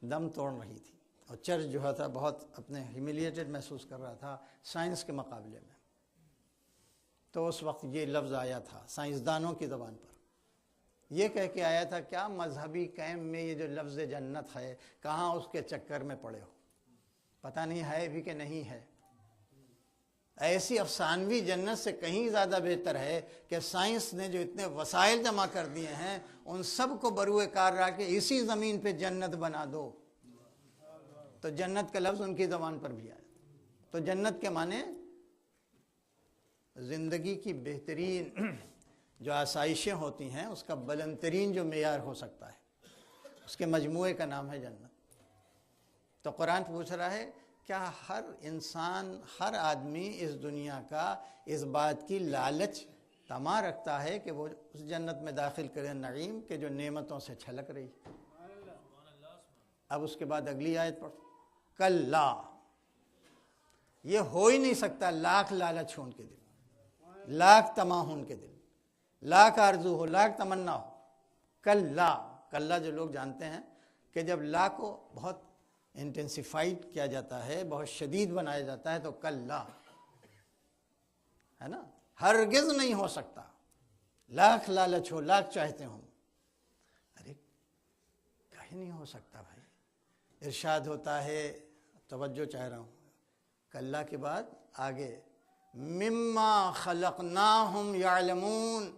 دم توڑ رہی تھی، اور چرچ جو تھا بہت اپنے ہیومیلیٹڈ محسوس کر رہا تھا سائنس کے مقابلے میں. تو اس وقت یہ لفظ آیا تھا سائنسدانوں کی زبان پر، یہ کہہ کے آیا تھا کیا مذہبی کیمپ میں یہ جو لفظ جنت ہے کہاں اس کے چکر میں پڑے ہو، پتہ نہیں ہے بھی کہ نہیں ہے. ایسی افسانوی جنت سے کہیں زیادہ بہتر ہے کہ سائنس نے جو اتنے وسائل جمع کر دیے ہیں ان سب کو بروئے کار رکھ کے اسی زمین پہ جنت بنا دو. تو جنت کا لفظ ان کی زبان پر بھی آیا. تو جنت کے معنی زندگی کی بہترین جو آسائشیں ہوتی ہیں اس کا بلند ترین جو معیار ہو سکتا ہے، اس کے مجموعے کا نام ہے جنت. تو قرآن پوچھ رہا ہے کیا ہر انسان، ہر آدمی اس دنیا کا اس بات کی لالچ طمع رکھتا ہے کہ وہ اس جنت میں داخل کرے نعیم کہ جو نعمتوں سے چھلک رہی. اب اس کے بعد اگلی آیت پڑھ. کلا، یہ ہو ہی نہیں سکتا. لاکھ لالچ ہو ان کے دل، لاکھ طمع ہو ان کے دل، لاکھ آرزو ہو، لاکھ تمنا ہو. کلا، کلا جو لوگ جانتے ہیں کہ جب لا کو بہت انٹینسیفائڈ کیا جاتا ہے، بہت شدید بنایا جاتا ہے تو کلا ہے نا، ہرگز نہیں ہو سکتا. لاکھ لالچ ہو، لاکھ چاہتے ہوں، ارے کہیں نہیں ہو سکتا بھائی. ارشاد ہوتا ہے، توجہ چاہ رہا ہوں، کلا کے بعد آگے مما خلقناہم یعلمون.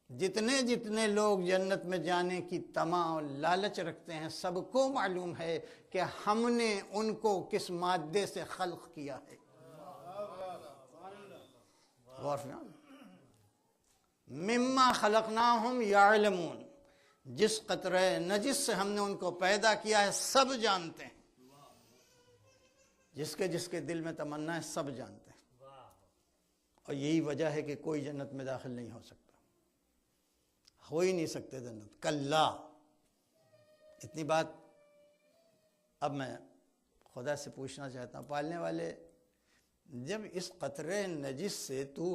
جتنے جتنے لوگ جنت میں جانے کی طمع اور لالچ رکھتے ہیں سب کو معلوم ہے کہ ہم نے ان کو کس مادے سے خلق کیا ہے. غور فرمائیں، مما خلقناہم یعلمون، جس قطرہ نجس سے ہم نے ان کو پیدا کیا ہے سب جانتے ہیں. جس کے دل میں تمنا ہے سب جانتے ہیں. اور یہی وجہ ہے کہ کوئی جنت میں داخل نہیں ہو سکتا، ہو ہی نہیں سکتے جنت. کلا، اتنی بات. اب میں خدا سے پوچھنا چاہتا ہوں، پالنے والے، جب اس قطرے نجس سے تو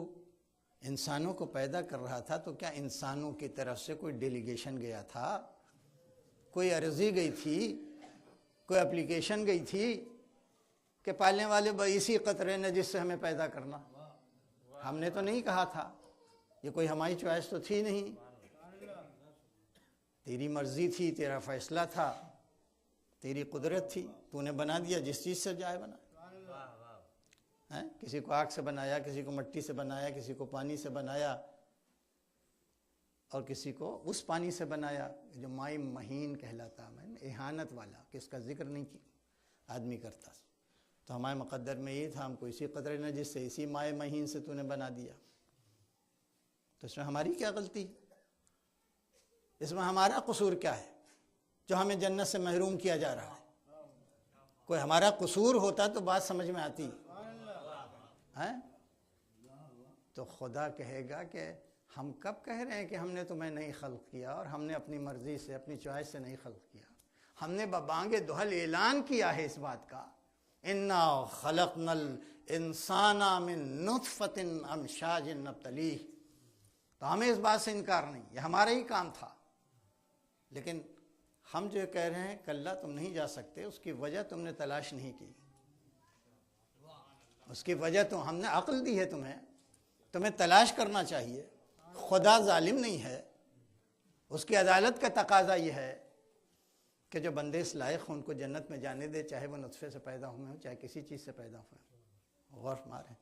انسانوں کو پیدا کر رہا تھا تو کیا انسانوں کی طرف سے کوئی ڈیلیگیشن گیا تھا، کوئی عرضی گئی تھی، کوئی اپلیکیشن گئی تھی کہ پالنے والے اسی قطرے نجس سے ہمیں پیدا کرنا؟ ہم نے تو نہیں کہا تھا، یہ کوئی ہماری چوائس تو تھی نہیں، تیری مرضی تھی، تیرا فیصلہ تھا، تیری قدرت تھی، تو نے بنا دیا جس چیز سے جائے بنا. کسی کو آگ سے بنایا، کسی کو مٹی سے بنایا، کسی کو پانی سے بنایا، اور کسی کو اس پانی سے بنایا جو مائی مہین کہلاتا ہے، احانت والا، کہ اس کا ذکر نہیں کی آدمی کرتا. تو ہمارے مقدر میں یہ تھا، ہم کو اسی قدر نجس سے، اسی مائع مہین سے تو نے بنا دیا. تو اس میں ہماری کیا غلطی ہے؟ اس میں ہمارا قصور کیا ہے جو ہمیں جنت سے محروم کیا جا رہا ہے؟ کوئی ہمارا قصور ہوتا تو بات سمجھ میں آتی ہے. تو خدا کہے گا کہ ہم کب کہہ رہے ہیں کہ ہم نے تمہیں نہیں خلق کیا، اور ہم نے اپنی مرضی سے، اپنی چوائس سے نہیں خلق کیا. ہم نے ببانگ دہل اعلان کیا ہے اس بات کا، انا خلقنا الانسان من نطفۃ امشاج نبتلیہ. تو ہمیں اس بات سے انکار نہیں، یہ ہمارا ہی کام تھا. لیکن ہم جو کہہ رہے ہیں کہ اللہ تم نہیں جا سکتے، اس کی وجہ تم نے تلاش نہیں کی، اس کی وجہ تو ہم نے عقل دی ہے تمہیں تلاش کرنا چاہیے۔ خدا ظالم نہیں ہے، اس کی عدالت کا تقاضا یہ ہے کہ جو بندے اس لائق ہوں ان کو جنت میں جانے دے، چاہے وہ نطفے سے پیدا ہوئے ہوں، چاہے کسی چیز سے پیدا ہوئے ہوں۔ غور ماریں،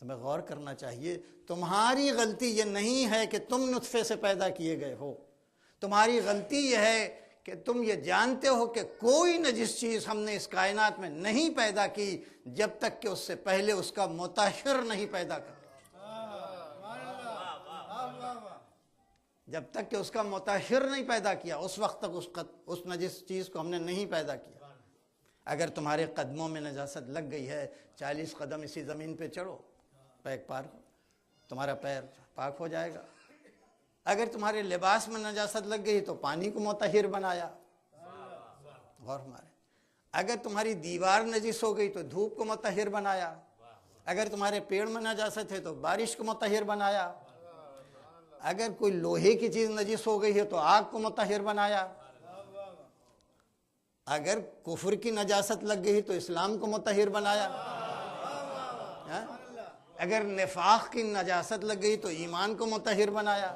تمہیں غور کرنا چاہیے۔ تمہاری غلطی یہ نہیں ہے کہ تم نطفے سے پیدا کیے گئے ہو، تمہاری غلطی یہ ہے کہ تم یہ جانتے ہو کہ کوئی نجس چیز ہم نے اس کائنات میں نہیں پیدا کی جب تک کہ اس سے پہلے اس کا مطہر نہیں پیدا کر، جب تک کہ اس کا مطہر نہیں پیدا کیا اس وقت تک اس نجس چیز کو ہم نے نہیں پیدا کیا۔ اگر تمہارے قدموں میں نجاست لگ گئی ہے، 40 قدم اسی زمین پہ چڑھو، تمہارا پیر پاک ہو جائے گا۔ اگر تمہارے لباس میں نجاست لگ گئی تو پانی کو مطہر بنایا، غور مارے۔ اگر تمہاری دیوار نجس ہو گئی تو دھوپ کو مطہر بنایا، اگر تمہارے پیڑ میں نجاست ہے تو بارش کو مطہر بنایا، اگر کوئی لوہے کی چیز نجس ہو گئی ہے تو آگ کو مطہر بنایا، اگر کفر کی نجاست لگ گئی تو اسلام کو مطہر بنایا، اگر نفاق کی نجاست لگ گئی تو ایمان کو مطہر بنایا۔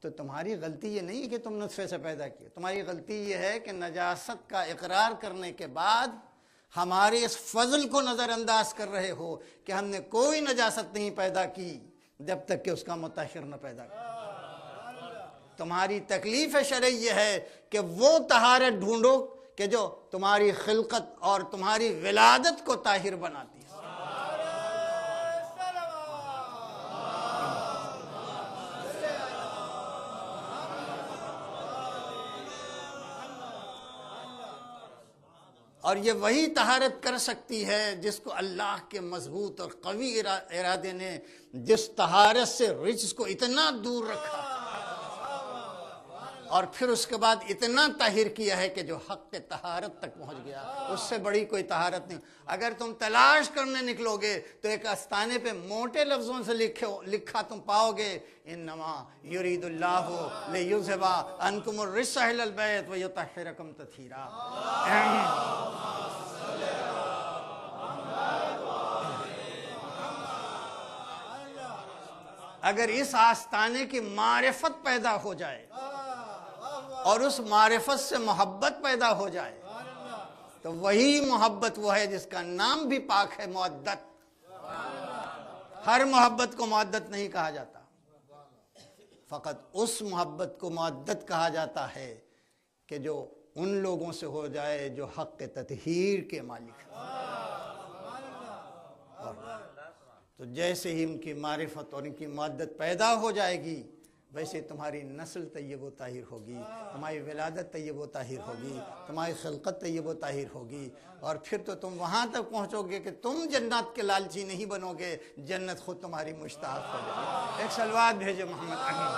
تو تمہاری غلطی یہ نہیں ہے کہ تم نطفے سے پیدا کیے، تمہاری غلطی یہ ہے کہ نجاست کا اقرار کرنے کے بعد ہمارے اس فضل کو نظر انداز کر رہے ہو کہ ہم نے کوئی نجاست نہیں پیدا کی جب تک کہ اس کا مطہر نہ پیدا کیا۔ تمہاری تکلیف شرعی یہ ہے کہ وہ طہارت ڈھونڈو کہ جو تمہاری خلقت اور تمہاری ولادت کو طاہر بناتی ہے۔ اور یہ وہی طہارت کر سکتی ہے جس کو اللہ کے مضبوط اور قوی ارادے نے جس طہارت سے رجس کو اتنا دور رکھا اور پھر اس کے بعد اتنا طاہر کیا ہے کہ جو حق کے طہارت تک پہنچ گیا، اس سے بڑی کوئی طہارت نہیں۔ اگر تم تلاش کرنے نکلو گے تو ایک آستانے پہ موٹے لفظوں سے لکھا تم پاؤ گے، انما یرید اللہ لیذھب عنکم الرجس اہل البیت ویطہرکم تطہیرا۔ اگر اس آستانے کی معرفت پیدا ہو جائے اور اس معرفت سے محبت پیدا ہو جائے تو وہی محبت وہ ہے جس کا نام بھی پاک ہے، مودت۔ ہر محبت کو مودت نہیں کہا جاتا، فقط اس محبت کو مودت کہا جاتا ہے کہ جو ان لوگوں سے ہو جائے جو حق تطہیر کے مالک ہیں۔ تو جیسے ہی ان کی معرفت اور ان کی مودت پیدا ہو جائے گی ویسے تمہاری نسل طیب و طاہر ہوگی، تمہاری ولادت طیب و طاہر ہوگی، تمہاری خلقت طیب و طاہر ہوگی، اور پھر تو تم وہاں تک پہنچو گے کہ تم جنت کے لالچی نہیں بنو گے، جنت خود تمہاری مشتاق ہو جائے گی۔ ایک صلوات بھیجے محمد امین۔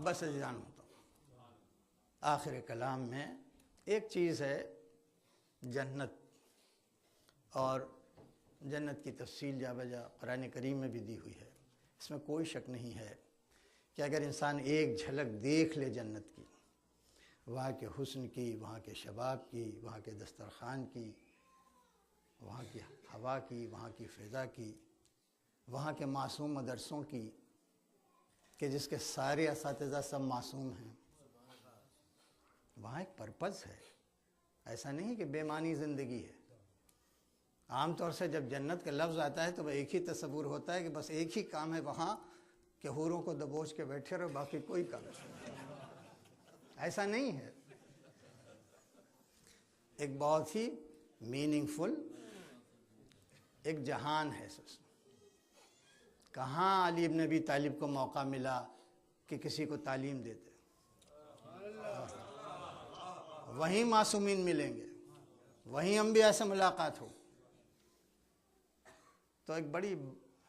بس عزیزان ہوتا ہوں، آخر کلام میں ایک چیز ہے جنت، اور جنت کی تفصیل جا بجا قرآن کریم میں بھی دی ہوئی ہے، اس میں کوئی شک نہیں ہے کہ اگر انسان ایک جھلک دیکھ لے جنت کی، وہاں کے حسن کی، وہاں کے شباب کی، وہاں کے دسترخوان کی، وہاں کی ہوا کی، وہاں کی فضا کی، وہاں کے معصوم مدرسوں کی کہ جس کے سارے اساتذہ سب معصوم ہیں، وہاں ایک پرپز ہے، ایسا نہیں کہ بے معنی زندگی ہے۔ عام طور سے جب جنت کا لفظ آتا ہے تو وہ ایک ہی تصور ہوتا ہے کہ بس ایک ہی کام ہے وہاں کہ حوروں کو دبوچ کے بیٹھے رہو، باقی کوئی کام نہیں۔ ایسا نہیں ہے، ایک بہت ہی میننگ فل ایک جہان ہے۔ کہاں علی بن ابی طالب کو موقع ملا کہ کسی کو تعلیم دیتے، وہیں معصومین ملیں گے، وہیں انبیاء سے ملاقات ہو۔ تو ایک بڑی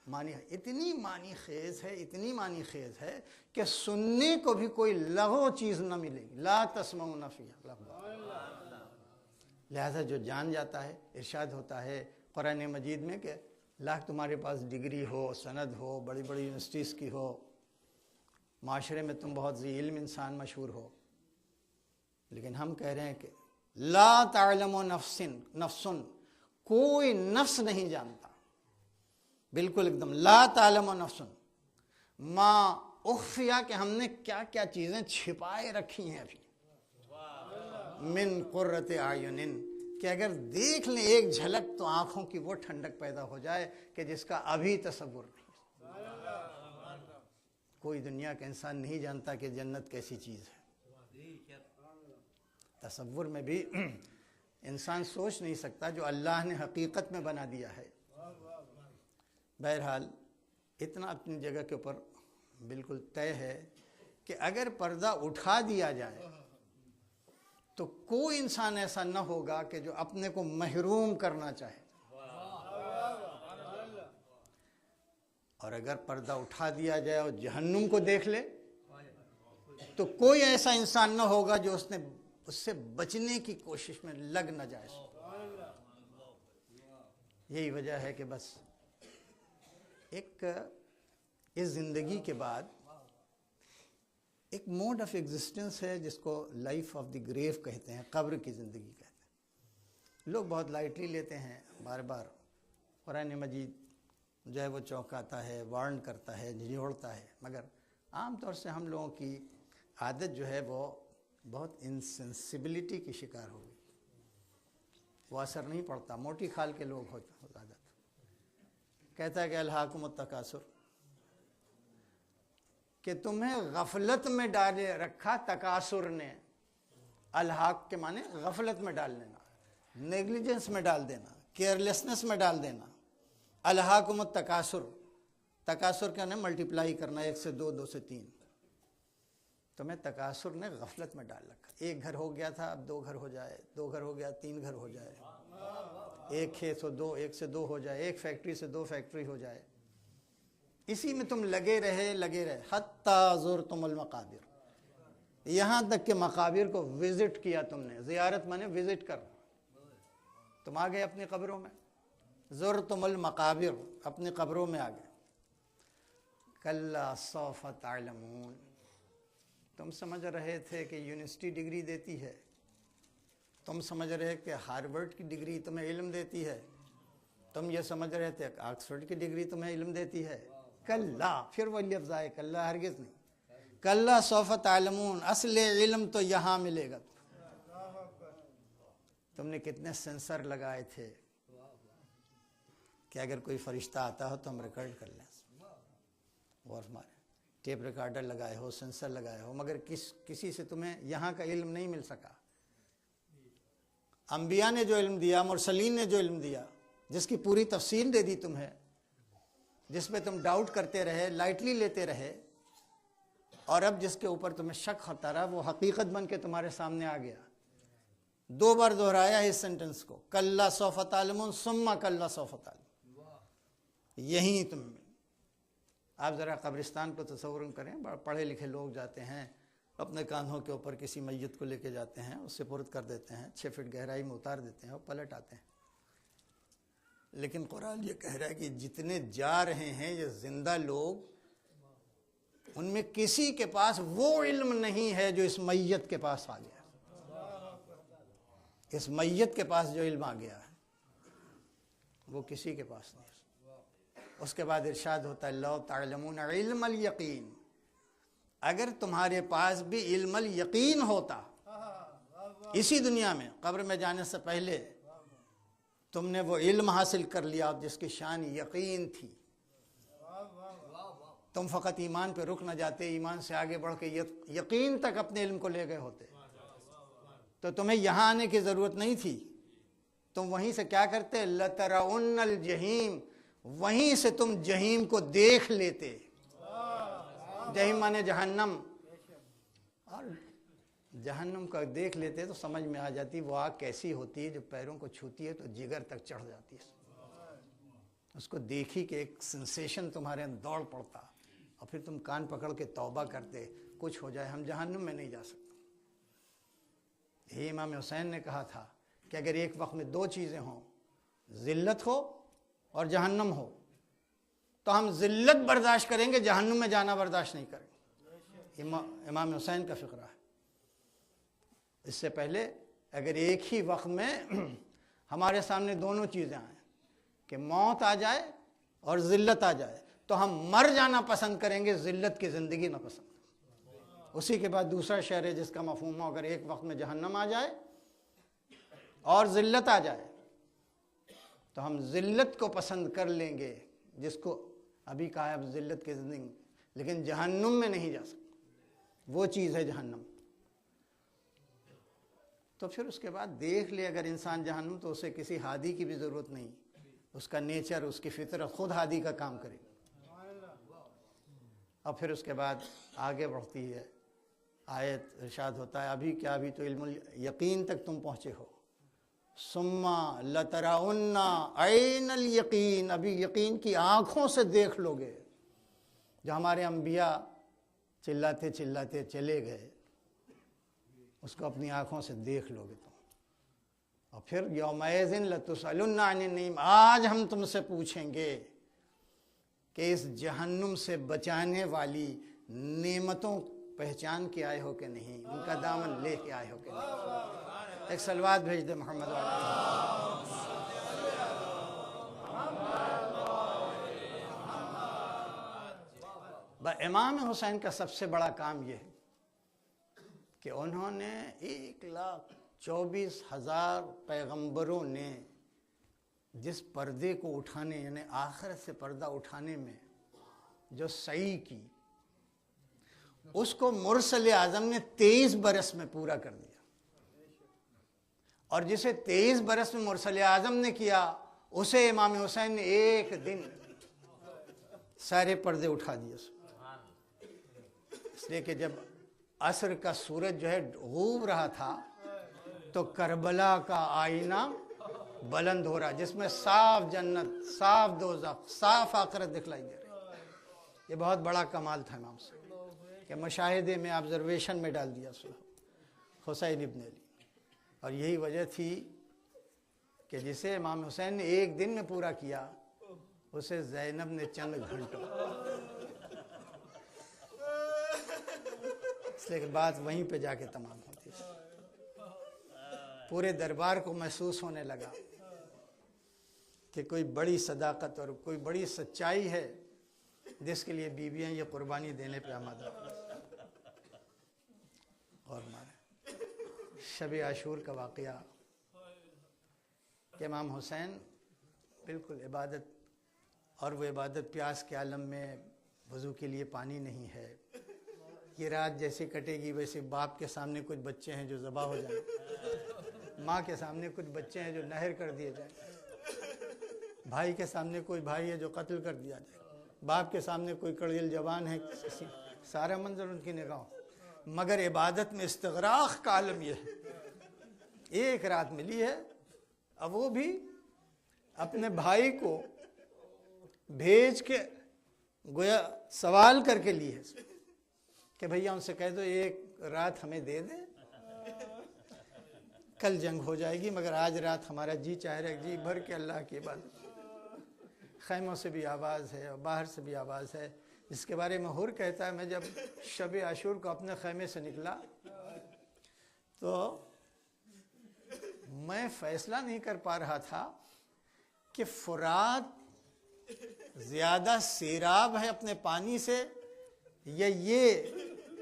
معنی ہے، اتنی معنی خیز ہے، اتنی معنی خیز ہے کہ سننے کو بھی کوئی لغو چیز نہ ملے گی، لا تسمعون فیہا، لہذا جو جان جاتا ہے، ارشاد ہوتا ہے قرآن مجید میں کہ لاکھ تمہارے پاس ڈگری ہو، سند ہو، بڑی بڑی یونیورسٹیز کی ہو، معاشرے میں تم بہت ذی علم انسان مشہور ہو، لیکن ہم کہہ رہے ہیں کہ لا تعلم نفس، کوئی نفس نہیں جانتا، بالکل ایک دم لا تعلم نفس ما اخفیا، کہ ہم نے کیا کیا چیزیں چھپائے رکھی ہیں ابھی، من قرۃ اعین، کہ اگر دیکھ لیں ایک جھلک تو آنکھوں کی وہ ٹھنڈک پیدا ہو جائے کہ جس کا ابھی تصور نہیں۔ کوئی دنیا کا انسان نہیں جانتا کہ جنت کیسی چیز ہے، تصور میں بھی انسان سوچ نہیں سکتا جو اللہ نے حقیقت میں بنا دیا ہے۔ بہرحال اتنا اپنی جگہ کے اوپر بالکل طے ہے کہ اگر پردہ اٹھا دیا جائے تو کوئی انسان ایسا نہ ہوگا کہ جو اپنے کو محروم کرنا چاہے، اور اگر پردہ اٹھا دیا جائے اور جہنم کو دیکھ لے تو کوئی ایسا انسان نہ ہوگا جو اس سے بچنے کی کوشش میں لگ نہ جائے۔ یہی وجہ ہے کہ بس ایک اس زندگی کے بعد ایک موڈ آف ایگزسٹنس ہے جس کو لائف آف دی گریو کہتے ہیں، قبر کی زندگی کہتے ہیں۔ لوگ بہت لائٹلی لیتے ہیں، بار بار قرآن مجید جو ہے وہ چونکاتا ہے، وارن کرتا ہے، جھنجھوڑتا ہے، مگر عام طور سے ہم لوگوں کی عادت جو ہے وہ بہت انسینسبلٹی کی شکار ہو گئی، وہ اثر نہیں پڑتا، موٹی کھال کے لوگ ہوتے عادت۔ کہتا ہے کہ الہاکم التکاثر، کہ تمہیں غفلت میں ڈالے رکھا تکاثر نے، الحاق کے معنی غفلت میں ڈال دینا، نیگلیجنس میں ڈال دینا، کیئرلیسنس میں ڈال دینا۔ الہاکم التکاثر، تکاثر کیا ہے؟ ملٹیپلائی کرنا، 1 سے 2، 2 سے 3۔ تمہیں تکاثر نے غفلت میں ڈال رکھا، ایک گھر ہو گیا تھا اب 2 گھر ہو جائے، 2 گھر ہو گیا 3 گھر ہو جائے، ایک کھیت ہو 2، 1 سے 2 ہو جائے، ایک فیکٹری سے 2 فیکٹری ہو جائے، اسی میں تم لگے رہے حتیٰ زرتم المقابر، یہاں تک کہ مقابر کو وزٹ کیا تم نے۔ زیارت مانے وزٹ کر، تم آ گئے اپنی قبروں میں، زرتم المقابر، اپنی قبروں میں آ گئے۔ کلا سوف تعلمون، تم سمجھ رہے تھے کہ یونیورسٹی ڈگری دیتی ہے، تم سمجھ رہے کہ ہارورڈ کی ڈگری تمہیں علم دیتی ہے، تم یہ سمجھ رہے تھے کہ آکسفورڈ کی ڈگری تمہیں علم دیتی ہے۔ کلا، پھر وہ لفظ آئے کلا، ہرگز نہیں، کلا سوف تعلمون، اصل علم تو یہاں ملے گا۔ تم نے کتنے سینسر لگائے تھے کہ اگر کوئی فرشتہ آتا ہو تو ہم ریکارڈ کر لیں، اور ہمارے ٹیپ ریکارڈر لگائے ہو، سینسر لگائے ہو، مگر کسی سے تمہیں یہاں کا علم نہیں مل سکا۔ انبیاء نے جو علم دیا، مرسلین نے جو علم دیا، جس کی پوری تفصیل دے دی تمہیں، جس پہ تم ڈاؤٹ کرتے رہے، لائٹلی لیتے رہے، اور اب جس کے اوپر تمہیں شک ہوتا رہا وہ حقیقت بن کے تمہارے سامنے آ گیا۔ 2 بار دہرایا اس سینٹنس کو، کلا سوف تعلمون ثم کلا سوف تعلمون، یہیں تم۔ آپ ذرا قبرستان کو تصور کریں، پڑھے لکھے لوگ جاتے ہیں، اپنے کاندھوں کے اوپر کسی میت کو لے کے جاتے ہیں، اس سے سپرد کر دیتے ہیں، 6 فٹ گہرائی میں اتار دیتے ہیں اور پلٹ آتے ہیں۔ لیکن قرآن یہ کہہ رہا ہے کہ جتنے جا رہے ہیں یہ زندہ لوگ، ان میں کسی کے پاس وہ علم نہیں ہے جو اس میت کے پاس آ گیا۔ اس میت کے پاس جو علم آ گیا ہے وہ کسی کے پاس نہیں ہے۔ اس کے بعد ارشاد ہوتا ہے لو تعلمون علم الیقین، اگر تمہارے پاس بھی علم الیقین ہوتا، اسی دنیا میں قبر میں جانے سے پہلے تم نے وہ علم حاصل کر لیا جس کی شان یقین تھی، تم فقط ایمان پہ رک نہ جاتے، ایمان سے آگے بڑھ کے یقین تک اپنے علم کو لے گئے ہوتے، تو تمہیں یہاں آنے کی ضرورت نہیں تھی۔ تم وہیں سے کیا کرتے؟ لَتَرَوُنَّ الْجَحِيمَ، وہیں سے تم جہیم کو دیکھ لیتے۔ جہیم مانے جہنم، اور جہنم کو دیکھ لیتے تو سمجھ میں آ جاتی وہ آگ کیسی ہوتی ہے، جو پیروں کو چھوتی ہے تو جگر تک چڑھ جاتی ہے۔ اس کو دیکھی کہ ایک سنسیشن تمہارے اندر دوڑ پڑتا، اور پھر تم کان پکڑ کے توبہ کرتے، کچھ ہو جائے ہم جہنم میں نہیں جا سکتے۔ یہ امام حسین نے کہا تھا کہ اگر ایک وقت میں دو چیزیں ہوں، ذلت ہو اور جہنم ہو، تو ہم ذلت برداشت کریں گے، جہنم میں جانا برداشت نہیں کریں گے۔ امام حسین کا فقرہ ہے۔ اس سے پہلے اگر ایک ہی وقت میں ہمارے سامنے دونوں چیزیں آئیں کہ موت آ جائے اور ذلت آ جائے، تو ہم مر جانا پسند کریں گے، ذلت کی زندگی نہ پسند۔ اسی کے بعد دوسرا شعر ہے جس کا مفہوم ہو، اگر ایک وقت میں جہنم آ جائے اور ذلت آ جائے تو ہم ذلت کو پسند کر لیں گے، جس کو ابھی کہا ہے اب ذلت کی زندگی، لیکن جہنم میں نہیں جا سکتا، وہ چیز ہے جہنم۔ تو پھر اس کے بعد دیکھ لے اگر انسان جہنم، تو اسے کسی ہادی کی بھی ضرورت نہیں، اس کا نیچر، اس کی فطرت خود ہادی کا کام کرے۔ اور پھر اس کے بعد آگے بڑھتی ہے آیت، ارشاد ہوتا ہے ابھی کیا، ابھی تو علم الیقین تک تم پہنچے ہو، ثم لترون عین الیقین، ابھی یقین کی آنکھوں سے دیکھ لو گے۔ جو ہمارے انبیاء چلاتے چلاتے چلے گئے، اس کو اپنی آنکھوں سے دیکھ لو گے تم۔ اور پھر یومئذ لتسألن عن النعیم، آج ہم تم سے پوچھیں گے کہ اس جہنم سے بچانے والی نعمتوں پہچان کے آئے ہو کہ نہیں، ان کا دامن لے کے آئے ہو کہ نہیں۔ ایک صلوات بھیج دے محمد والا۔ امام حسین کا سب سے بڑا کام یہ ہے کہ انہوں نے 1,24,000 پیغمبروں نے جس پردے کو اٹھانے، یعنی آخرت سے پردہ اٹھانے میں جو سعی کی، اس کو مرسل اعظم نے 23 برس میں پورا کر دیا۔ اور جسے 23 برس میں مرسل اعظم نے کیا، اسے امام حسین نے ایک دن سارے پردے اٹھا دیے۔ اس لیے کہ جب عصر کا سورج جو ہے غوب رہا تھا، تو کربلا کا آئینہ بلند ہو رہا، جس میں صاف جنت، صاف دوزخ، صاف آخرت دکھلائی دے رہی۔ یہ بہت بڑا کمال تھا امام سے کہ مشاہدے میں، آبزرویشن میں ڈال دیا حسین ابن علی۔ اور یہی وجہ تھی کہ جسے امام حسین نے ایک دن میں پورا کیا، اسے زینب نے چند گھنٹوں۔ اس لیے کہ بات وہیں پہ جا کے تمام ہوتی ہے۔ پورے دربار کو محسوس ہونے لگا کہ کوئی بڑی صداقت اور کوئی بڑی سچائی ہے جس کے لیے بیویاں یہ قربانی دینے پہ آمادہ۔ اور ہمارے شب عاشور کا واقعہ کہ امام حسین بالکل عبادت، اور وہ عبادت پیاس کے عالم میں، وضو کے لیے پانی نہیں ہے۔ یہ رات جیسے کٹے گی ویسے باپ کے سامنے کچھ بچے ہیں جو ذبح ہو جائیں، ماں کے سامنے کچھ بچے ہیں جو نہر کر دیے جائیں، بھائی کے سامنے کوئی بھائی ہے جو قتل کر دیا جائے، باپ کے سامنے کوئی کڑیل جوان ہے، سارا منظر ان کی نگاہوں۔ مگر عبادت میں استغراق کا عالم یہ ہے، ایک رات ملی ہے، اب وہ بھی اپنے بھائی کو بھیج کے گویا سوال کر کے لی ہے کہ بھیا ان سے کہہ دو ایک رات ہمیں دے دیں، کل جنگ ہو جائے گی، مگر آج رات ہمارا جی چاہ رہا ہے جی بھر کے اللہ کی عبادت۔ خیموں سے بھی آواز ہے اور باہر سے بھی آواز ہے، جس کے بارے میں حر کہتا ہے میں جب شب عاشور کو اپنے خیمے سے نکلا تو میں فیصلہ نہیں کر پا رہا تھا کہ فرات زیادہ سیراب ہے اپنے پانی سے، یا یہ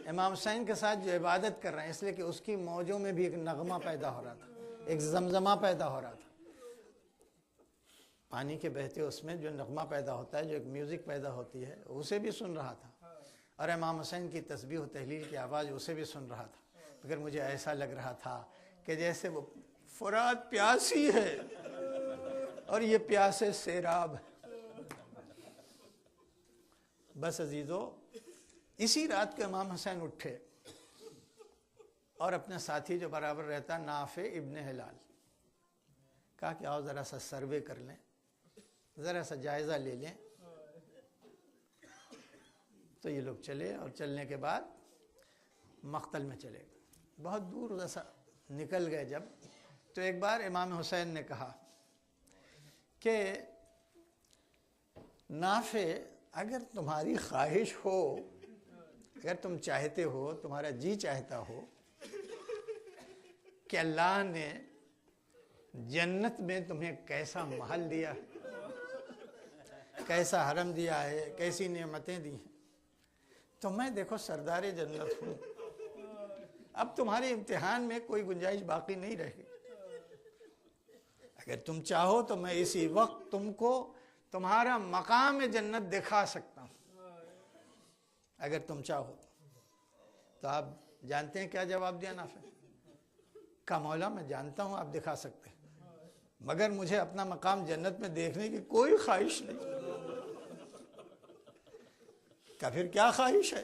امام حسین کے ساتھ جو عبادت کر رہے ہیں، اس لیے کہ اس کی موجوں میں بھی ایک نغمہ پیدا ہو رہا تھا، ایک زمزمہ پیدا ہو رہا تھا۔ پانی کے بہتے اس میں جو نغمہ پیدا ہوتا ہے، جو ایک میوزک پیدا ہوتی ہے، اسے بھی سن رہا تھا، اور امام حسین کی تسبیح و تحلیل کی آواز اسے بھی سن رہا تھا۔ مگر مجھے ایسا لگ رہا تھا کہ جیسے وہ فرات پیاسی ہے اور یہ پیاسے سیراب ہے۔ بس عزیزو، اسی رات کے امام حسین اٹھے اور اپنے ساتھی جو برابر رہتا نافع ابن ہلال، کہا کہ آؤ ذرا سا سروے کر لیں، ذرا سا جائزہ لے لیں۔ تو یہ لوگ چلے، اور چلنے کے بعد مقتل میں چلے گئے، بہت دور جیسا نکل گئے جب، تو ایک بار امام حسین نے کہا کہ نافع اگر تمہاری خواہش ہو، اگر تم چاہتے ہو، تمہارا جی چاہتا ہو کہ اللہ نے جنت میں تمہیں کیسا محل دیا ہے، کیسا حرم دیا ہے، کیسی نعمتیں دی ہیں، تو میں دیکھو سردار جنت ہوں، اب تمہارے امتحان میں کوئی گنجائش باقی نہیں رہے گی۔ اگر تم چاہو تو میں اسی وقت تم کو تمہارا مقام جنت دکھا سکتا ہوں، اگر تم چاہو تو آپ جانتے ہیں کیا جواب دیا نافع؟ کہا مولا میں جانتا ہوں آپ دکھا سکتے ہیں، مگر مجھے اپنا مقام جنت میں دیکھنے کی کوئی خواہش نہیں۔ کہا پھر کیا خواہش ہے؟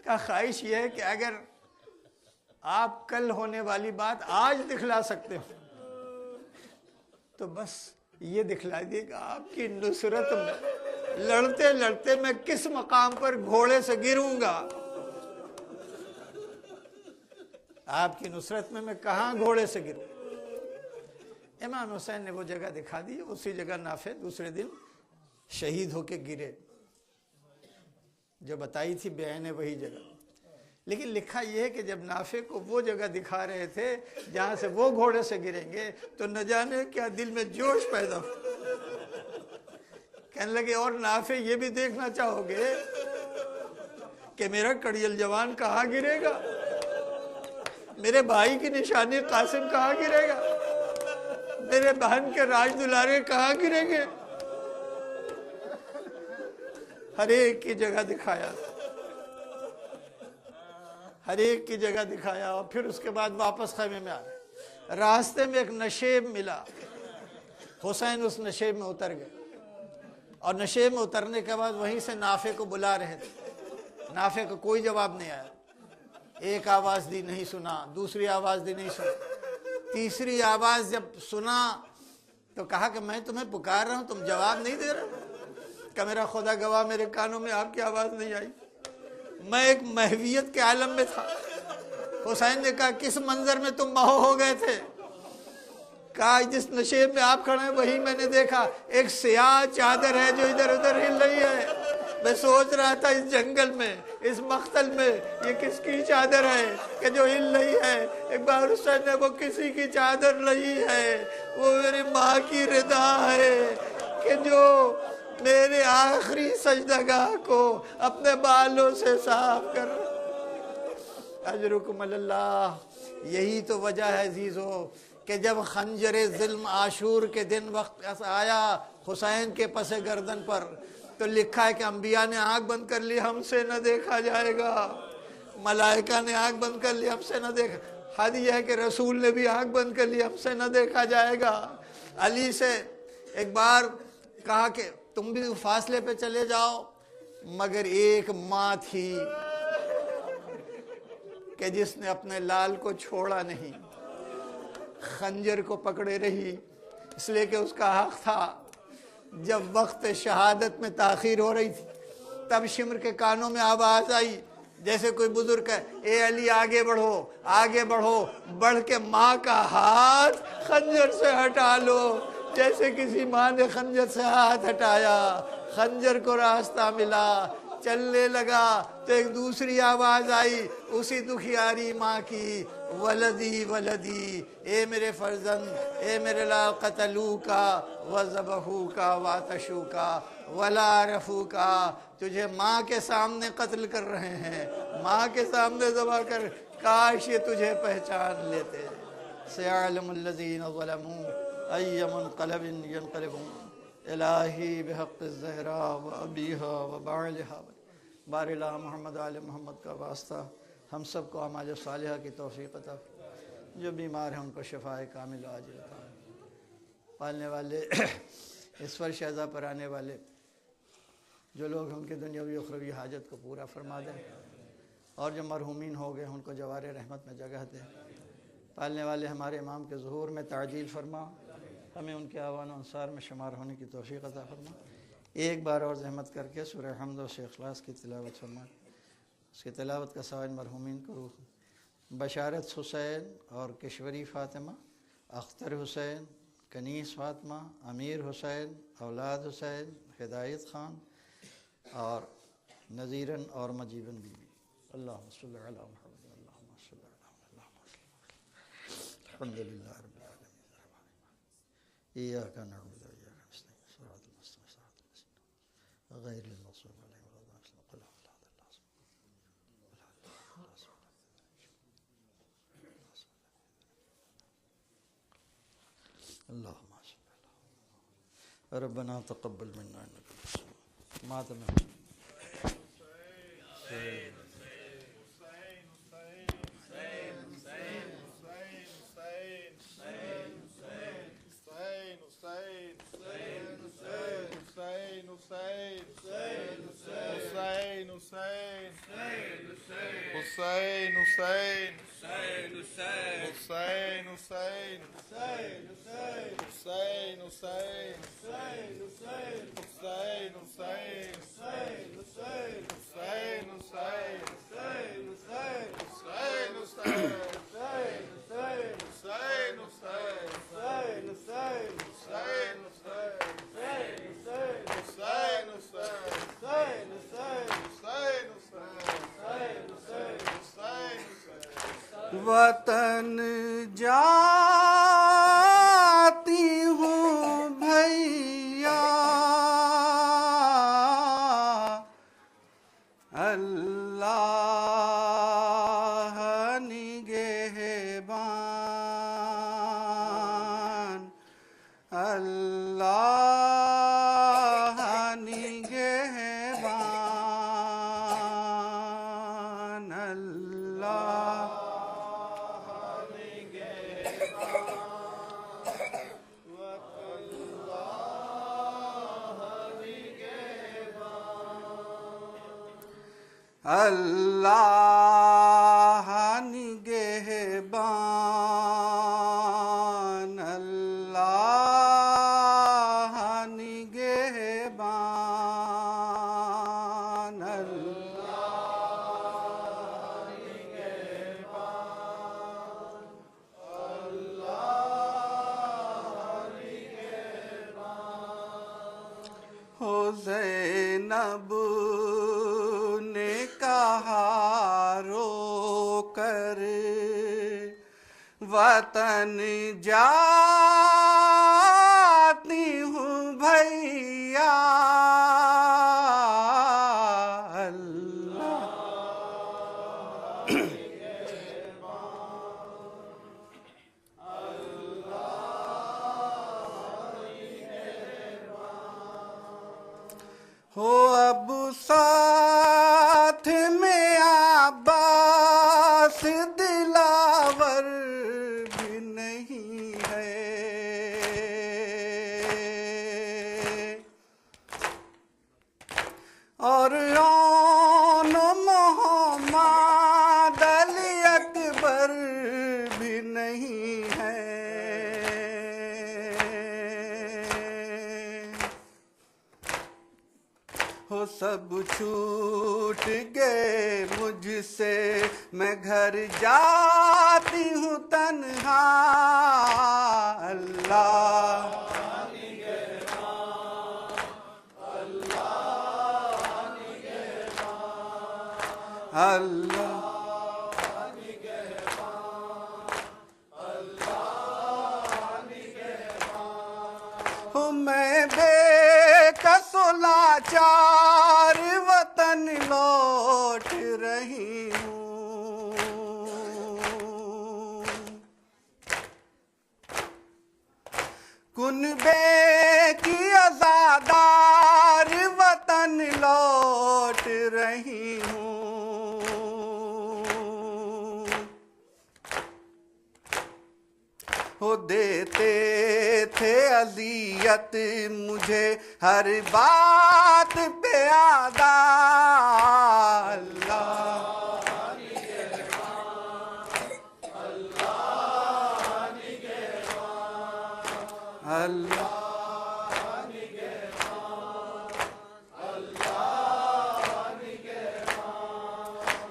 کہا خواہش یہ ہے کہ اگر آپ کل ہونے والی بات آج دکھلا سکتے ہو تو بس یہ دکھلا دیے کہ آپ کی نصرت میں لڑتے لڑتے میں کس مقام پر گھوڑے سے گروں گا، آپ کی نصرت میں کہاں گھوڑے سے گروں۔ امام حسین نے وہ جگہ دکھا دی، اسی جگہ نافع دوسرے دن شہید ہو کے گرے، جو بتائی تھی بعین وہی جگہ۔ لیکن لکھا یہ ہے کہ جب نافع کو وہ جگہ دکھا رہے تھے جہاں سے وہ گھوڑے سے گریں گے تو نہ جانے کیا دل میں جوش پیدا ہو، کہنے لگے اور نافع یہ بھی دیکھنا چاہو گے کہ میرا کڑیل جوان کہاں گرے گا، میرے بھائی کی نشانی قاسم کہاں گرے گا، میرے بہن کے راج دلارے کہاں گریں گے۔ ہر ایک کی جگہ دکھایا، ہر ایک کی جگہ دکھایا، اور پھر اس کے بعد واپس خیمے میں آئے۔ راستے میں ایک نشیب ملا، حسین اس نشیب میں اتر گئے، اور نشیب میں اترنے کے بعد وہیں سے نافع کو بلا رہے تھے، نافع کو کوئی جواب نہیں آیا، ایک آواز دی نہیں سنا، دوسری آواز دی نہیں سنا، تیسری آواز جب سنا تو کہا کہ میں تمہیں پکار رہا ہوں تم جواب نہیں دے رہے، کہ میرا خدا گواہ میرے کانوں میں آپ کی آواز نہیں آئی، میں ایک محویت کے عالم میں تھا۔ حسین نے کہا کس منظر میں تم محو ہو گئے تھے؟ کہا جس نشیب میں آپ کھڑے ہیں وہی میں نے دیکھا، ایک سیاہ چادر ہے جو ادھر ادھر ہل رہی ہے، میں سوچ رہا تھا اس جنگل میں، اس مقتل میں یہ کس کی چادر ہے کہ جو ہل رہی ہے۔ ایک بار حسین نے وہ کسی کی چادر نہیں ہے، وہ میری ماں کی رضا ہے کہ جو میرے آخری سجدگاہ کو اپنے بالوں سے صاف کر۔ اجرکم اللہ، یہی تو وجہ ہے عزیزو کہ جب خنجر ظلم عاشور کے دن وقت آیا حسین کے پس گردن پر تو لکھا ہے کہ انبیاء نے آنکھ بند کر لی، ہم سے نہ دیکھا جائے گا، ملائکہ نے آنکھ بند کر لی، ہم سے نہ دیکھا، حد یہ ہے کہ رسول نے بھی آنکھ بند کر لی، ہم سے نہ دیکھا جائے گا۔ علی سے ایک بار کہا کہ تم بھی فاصلے پہ چلے جاؤ، مگر ایک ماں تھی کہ جس نے اپنے لال کو چھوڑا نہیں، خنجر کو پکڑے رہی، اس لیے کہ اس کا حق تھا۔ جب وقت شہادت میں تاخیر ہو رہی تھی تب شمر کے کانوں میں آواز آئی جیسے کوئی بزرگ ہے، اے علی آگے بڑھو، آگے بڑھو، بڑھ کے ماں کا ہاتھ خنجر سے ہٹا لو۔ جیسے کسی ماں نے خنجر سے ہاتھ ہٹایا، خنجر کو راستہ ملا، چلنے لگا تو ایک دوسری آواز آئی اسی دکھیاری ماں کی، ولدی ولدی، اے میرے فرزند، اے میرے لا قتلوکا وذبحوکا واتشوکا ولا رفوکا، تجھے ماں کے سامنے قتل کر رہے ہیں، ماں کے سامنے ذبح کر، کاش یہ تجھے پہچان لیتے۔ سیعلم الذین ظلموا ای منقلب ینقلبون الہی بحق الزہراء و ابیہا و بعلہا۔ بارلہ محمد آل محمد کا واسطہ ہم سب کو اعمال صالحہ کی توفیق عطا، جو بیمار ہیں ان کو شفائے کامل عاجل عطا، پالنے والے اس فرش عزا پر آنے والے جو لوگ ان کے دنیاوی اخروی حاجت کو پورا فرما دیں، اور جو مرحومین ہو گئے ان کو جوار رحمت میں جگہ دیں، پالنے والے ہمارے امام کے ظہور میں تعجیل فرما، ہمیں ان کے اعوان و انصار میں شمار ہونے کی توفیق عطا فرما۔ ایک بار اور زحمت کر کے سورہ حمد و شیخ اخلاص کی تلاوت فرما، اس کی تلاوت کا سوال مرحومین کو بشارت حسین اور کشوری فاطمہ، اختر حسین، کنیز فاطمہ، امیر حسین، اولاد حسین، ہدایت خان اور نذیرن اور مجیبن بی بی۔ اللہم صلی علی محمد، اللہم صلی علی محمد، اللہم صلی علی محمد۔ الحمد للہ رب العالمین، ایاک نعبد و ایاک نستعین، صراط المستقیم صراط الذین غیر المغضوب علیہم ولا الضالین، قل هو الله احد، اللہم صلی علی ربنا تقبل منا انک انت السمیع ماتم وطن جاتی ہوں بھیا اللہ نگہبان، اللہ نگہبان، اللہ اللہ نگہبان، اللہ نگہبان، اللہ نگہبان، اللہ نگہبان۔ ہو زینب نے کہا رو کر وطن جاتی ہوں بھیا اللہ ہو اب ساتھ میں عباس دلاور بھی نہیں ہے، اور آن محمد علی اکبر بھی نہیں ہے، ہو سب چھوٹ گئے مجھ سے، میں گھر جاتی ہوں تنہا اللہ اللہ میں بے کس و لاچار وطن لوٹ رہی ہوں، کنبے کی عزادار وطن لوٹ رہی ہوں، وہ دیتے تھے اذیت مجھے ہر بات پہ آدھا اللہ اللہ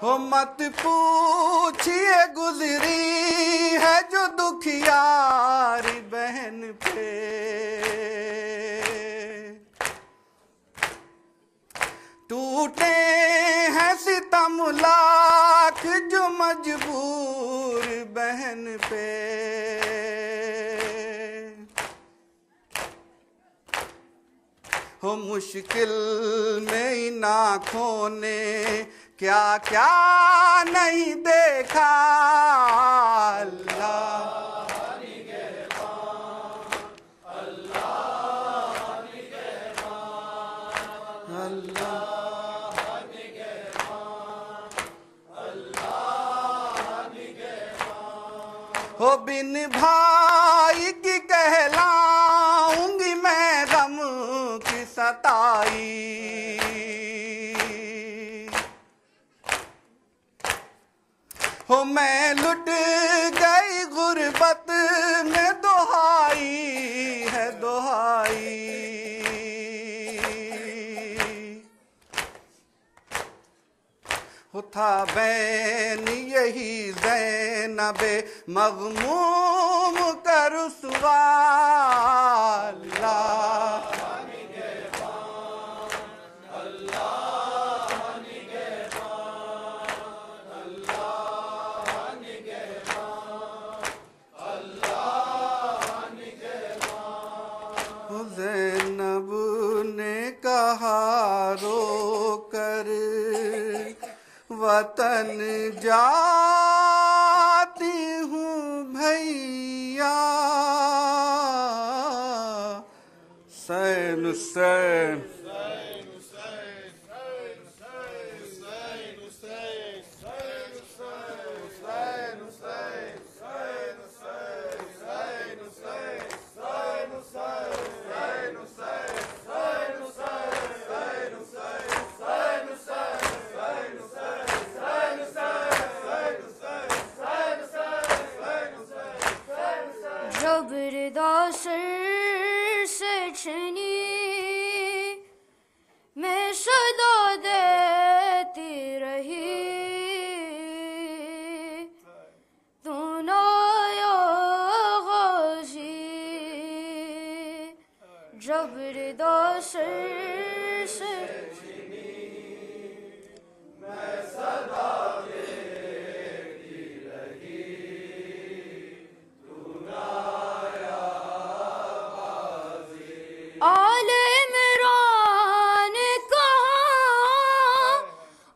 ہو مت پوچھئے گزری ہے جو دکھیاری بہن پہ، ٹوٹے ہیں ستم لاکھ جو مجبور بہن پہ، ہو مشکل میں ان آنکھوں نے کیا کیا نہیں دیکھا، اللہ ہو بن بھائی کی کہلاؤں گی میں غم کی ستائی، ہو میں لٹ گئی غربت میں دہائی ہے دہائی، تھا بین یہی زینب مغموم کا رسوا، اللہ زینب نے کہا رو کر وطن جاتی ہوں بھیا، حسین حسین سر سے چھنی میں صدا دیتی رہی، تو نایا غازی جب ردا سر سے میں صدا آل عمران کہاں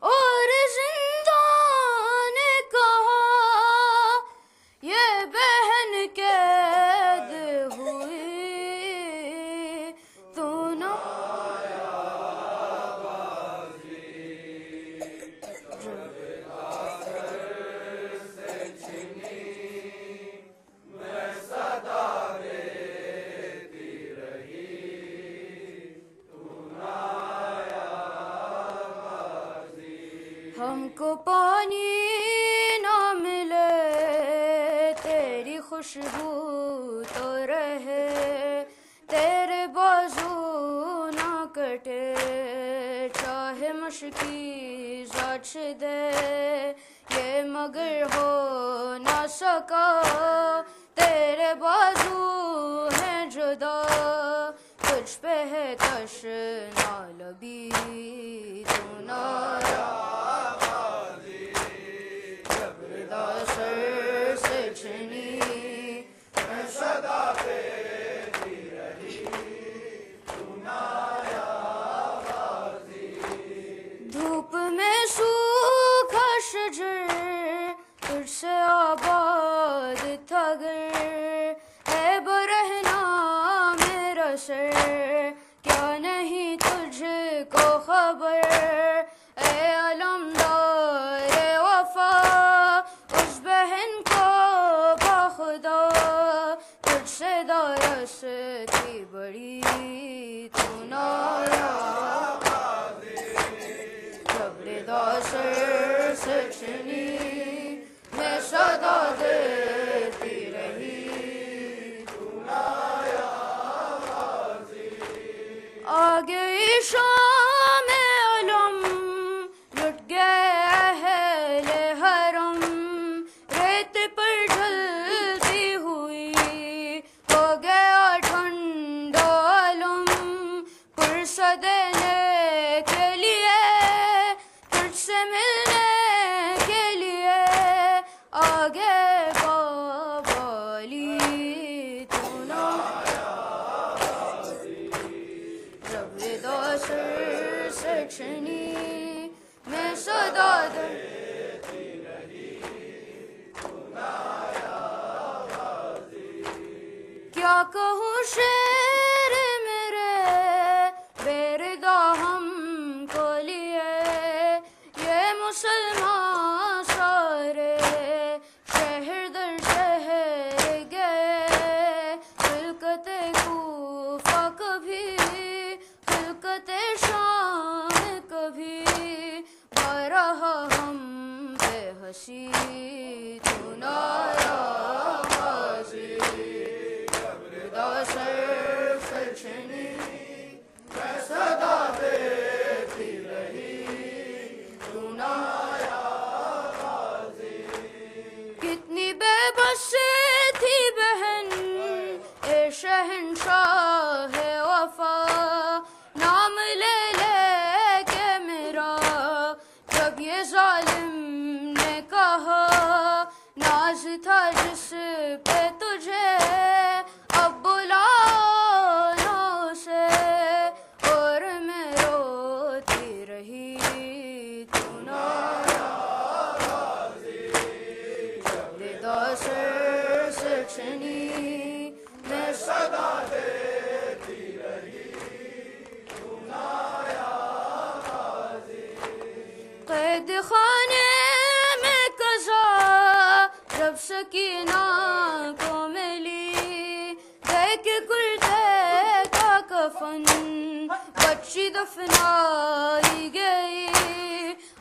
اور زندان کہاں، یہ بہن قید ہوئی تو نہ ہم کو پانی نہ ملے تیری خوشبو تو رہے، تیرے بازو نہ کٹے چاہے مشکی زچ دے، یہ مگر ہو نہ سکا تیرے بازو ہیں جدا، تجھ پہ ہے تشنا لبی تو نایا سر سے چھنی میں صدا دیتی رہی، تو نایا غازی دھوپ میں سوکھا شجر تجھ سے آباد تھا گر، ہے برہنا میرا سر کیا نہیں تجھ کو خبر، اے علمدار وفا اس بہن کو بخدا، تجھ سے دارس کی بڑی تو نایا جب ردا سر سے چھنی میں صدا دیتی رہی، تو نایا آگے شام علم لٹ گیا ہے سچنی میں صدا دے کیا کہوں شعر میرے بیردا ہم کو لیے یہ مسلمان سارے شہر در شہر گئے خلقت کوفہ کبھی خلقت شام کبھی بارہ ہم بے حسی تو نایا غازی سچنی میں صدا دیتی رہی تو نایا غازی کتنی بے بس تھی بہن اے شہنشاہ وفا نام لے لے کے میرا جب یہ ظالم نے کہا ناز تھا جس پہ تجھے اب بلانا اسے اور میں روتی رہی تو نایا غازی ردا سچنی میں صدا دیتی رہی تو نایا غازی قید خانے میں قضا جب سکینہ کو ملی دیکھ کرتے کا کفن بچی دفنائی گئی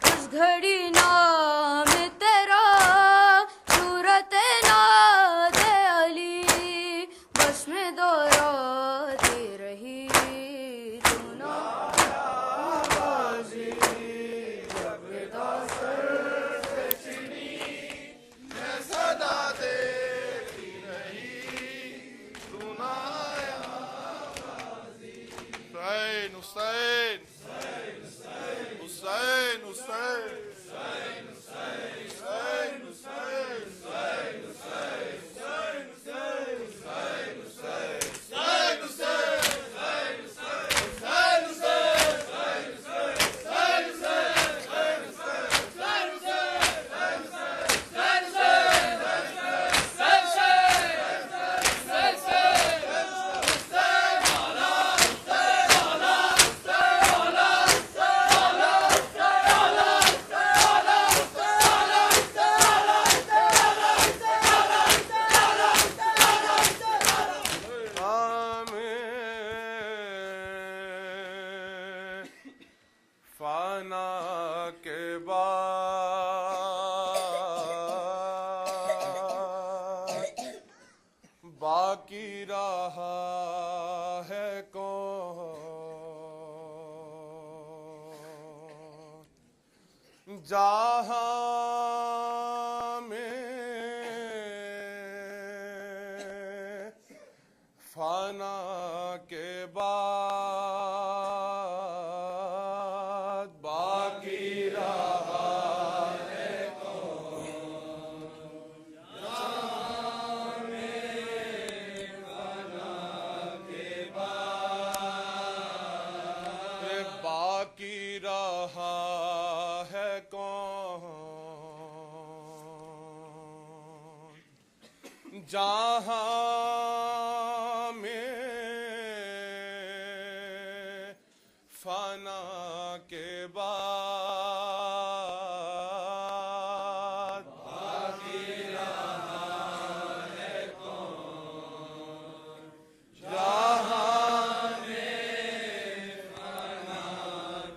اس گھڑی نام تیرا صورت ناد علی بس میں دوراتی رہی تو نایا غازی ردا سچنی میں صدا دیتی رہی تو نایا غازی حسین حسین حسین حسین فانا کے بعد باقی رہا ہے کون جہاں میں فانا کے بعد باقی رہا ہے کون جہاں میں فنا کے بعد باقی رہا ہے کون جہاں فنا کے بعد باقی رہا ہے کون جہاں میں فنا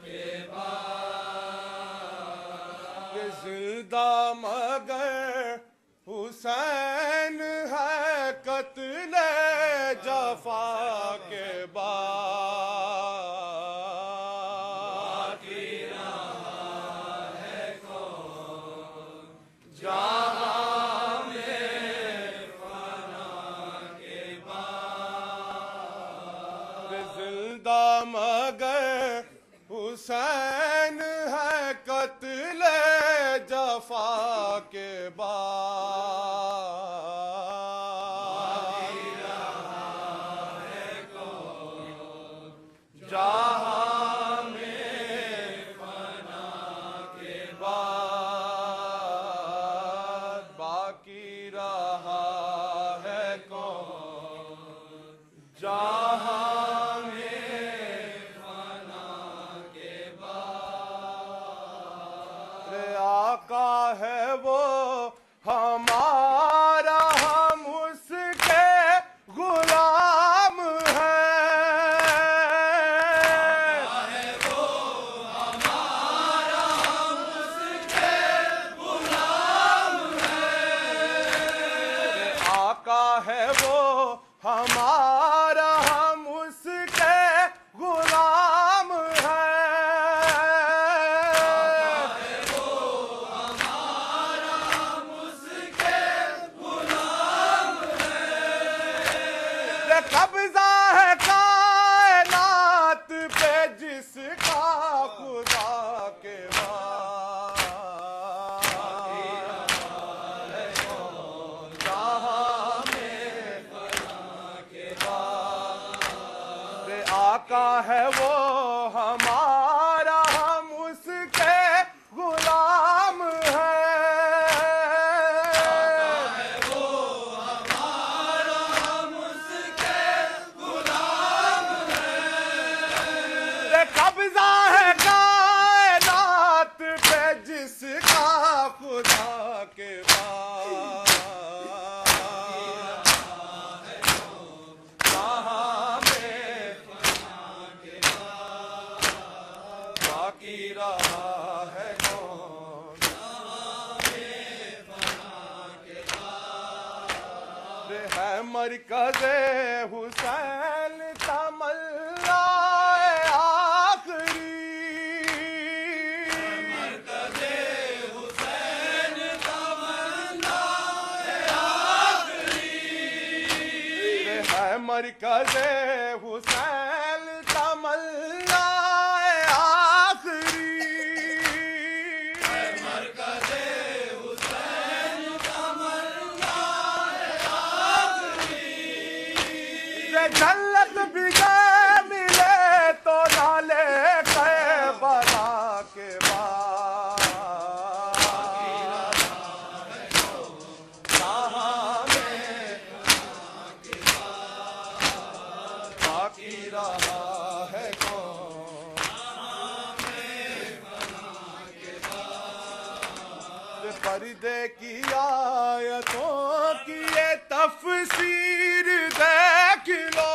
کے بعد زندہ مگر حسین ہے قتل جفا کے بعد مگر حسین ہے قتل جفا کے بعد جہاں میں رہا ہے کون؟ ہے مرکز حسین تمنا آخری، مرکز حسین تمنا آخری، ہے مرکز حسین تمنا آخری، مرکز حسین تمنا آخری، جنت بھی گئے ملے تو نالے کربلا کے بعد کہاں میں باقی رہا ہے کون؟ پردے کی آیتوں کی یہ تفسیر دیکھ لو،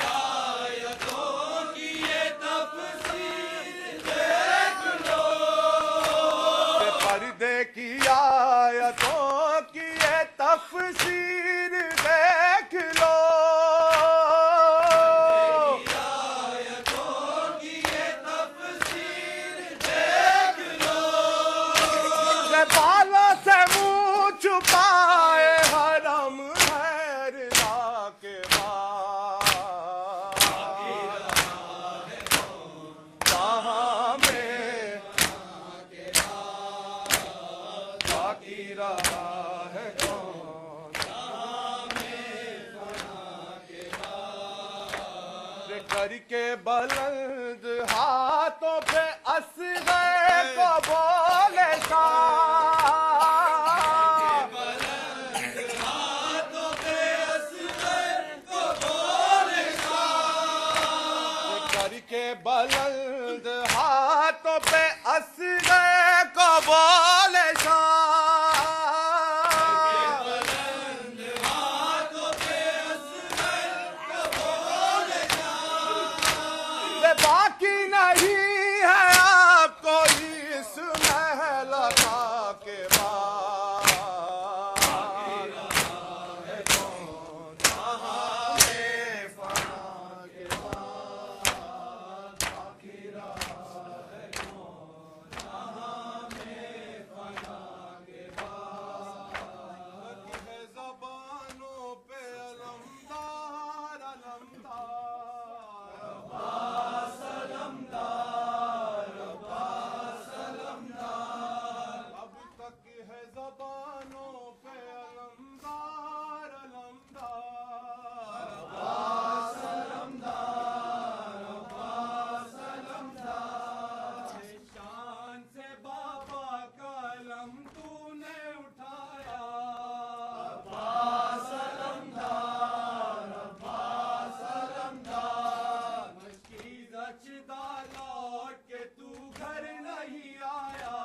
آیتوں کی یہ تفسیر دیکھ لو، پردے کی آیتوں کی یہ تفسیر دیکھ لو، آیتوں کی یہ تفسیر دیکھ لو، بالوں سے منہ چھپائے حرم حیرنا کے بعد کہاں میں باقی رہا ہے کون؟ کر کے بلند ہاتھوں پہ اصغر کو بولے ہاتھوں پہ اصغر کو بولے کر کے بلند ہاتھوں پہ اصغر کو بولے بلند ہاتھوں پہ اصغر کو بولے باقی نہیں ہے آپ کوئی اس محل کے بعد زبانوں پہ علمدار علمدار اب تک ہے زبانوں پہ علمدار شان سے بابا کا علم تو نے اٹھایا، مشکیز اچھدا لوٹ کے تو گھر نہیں آیا،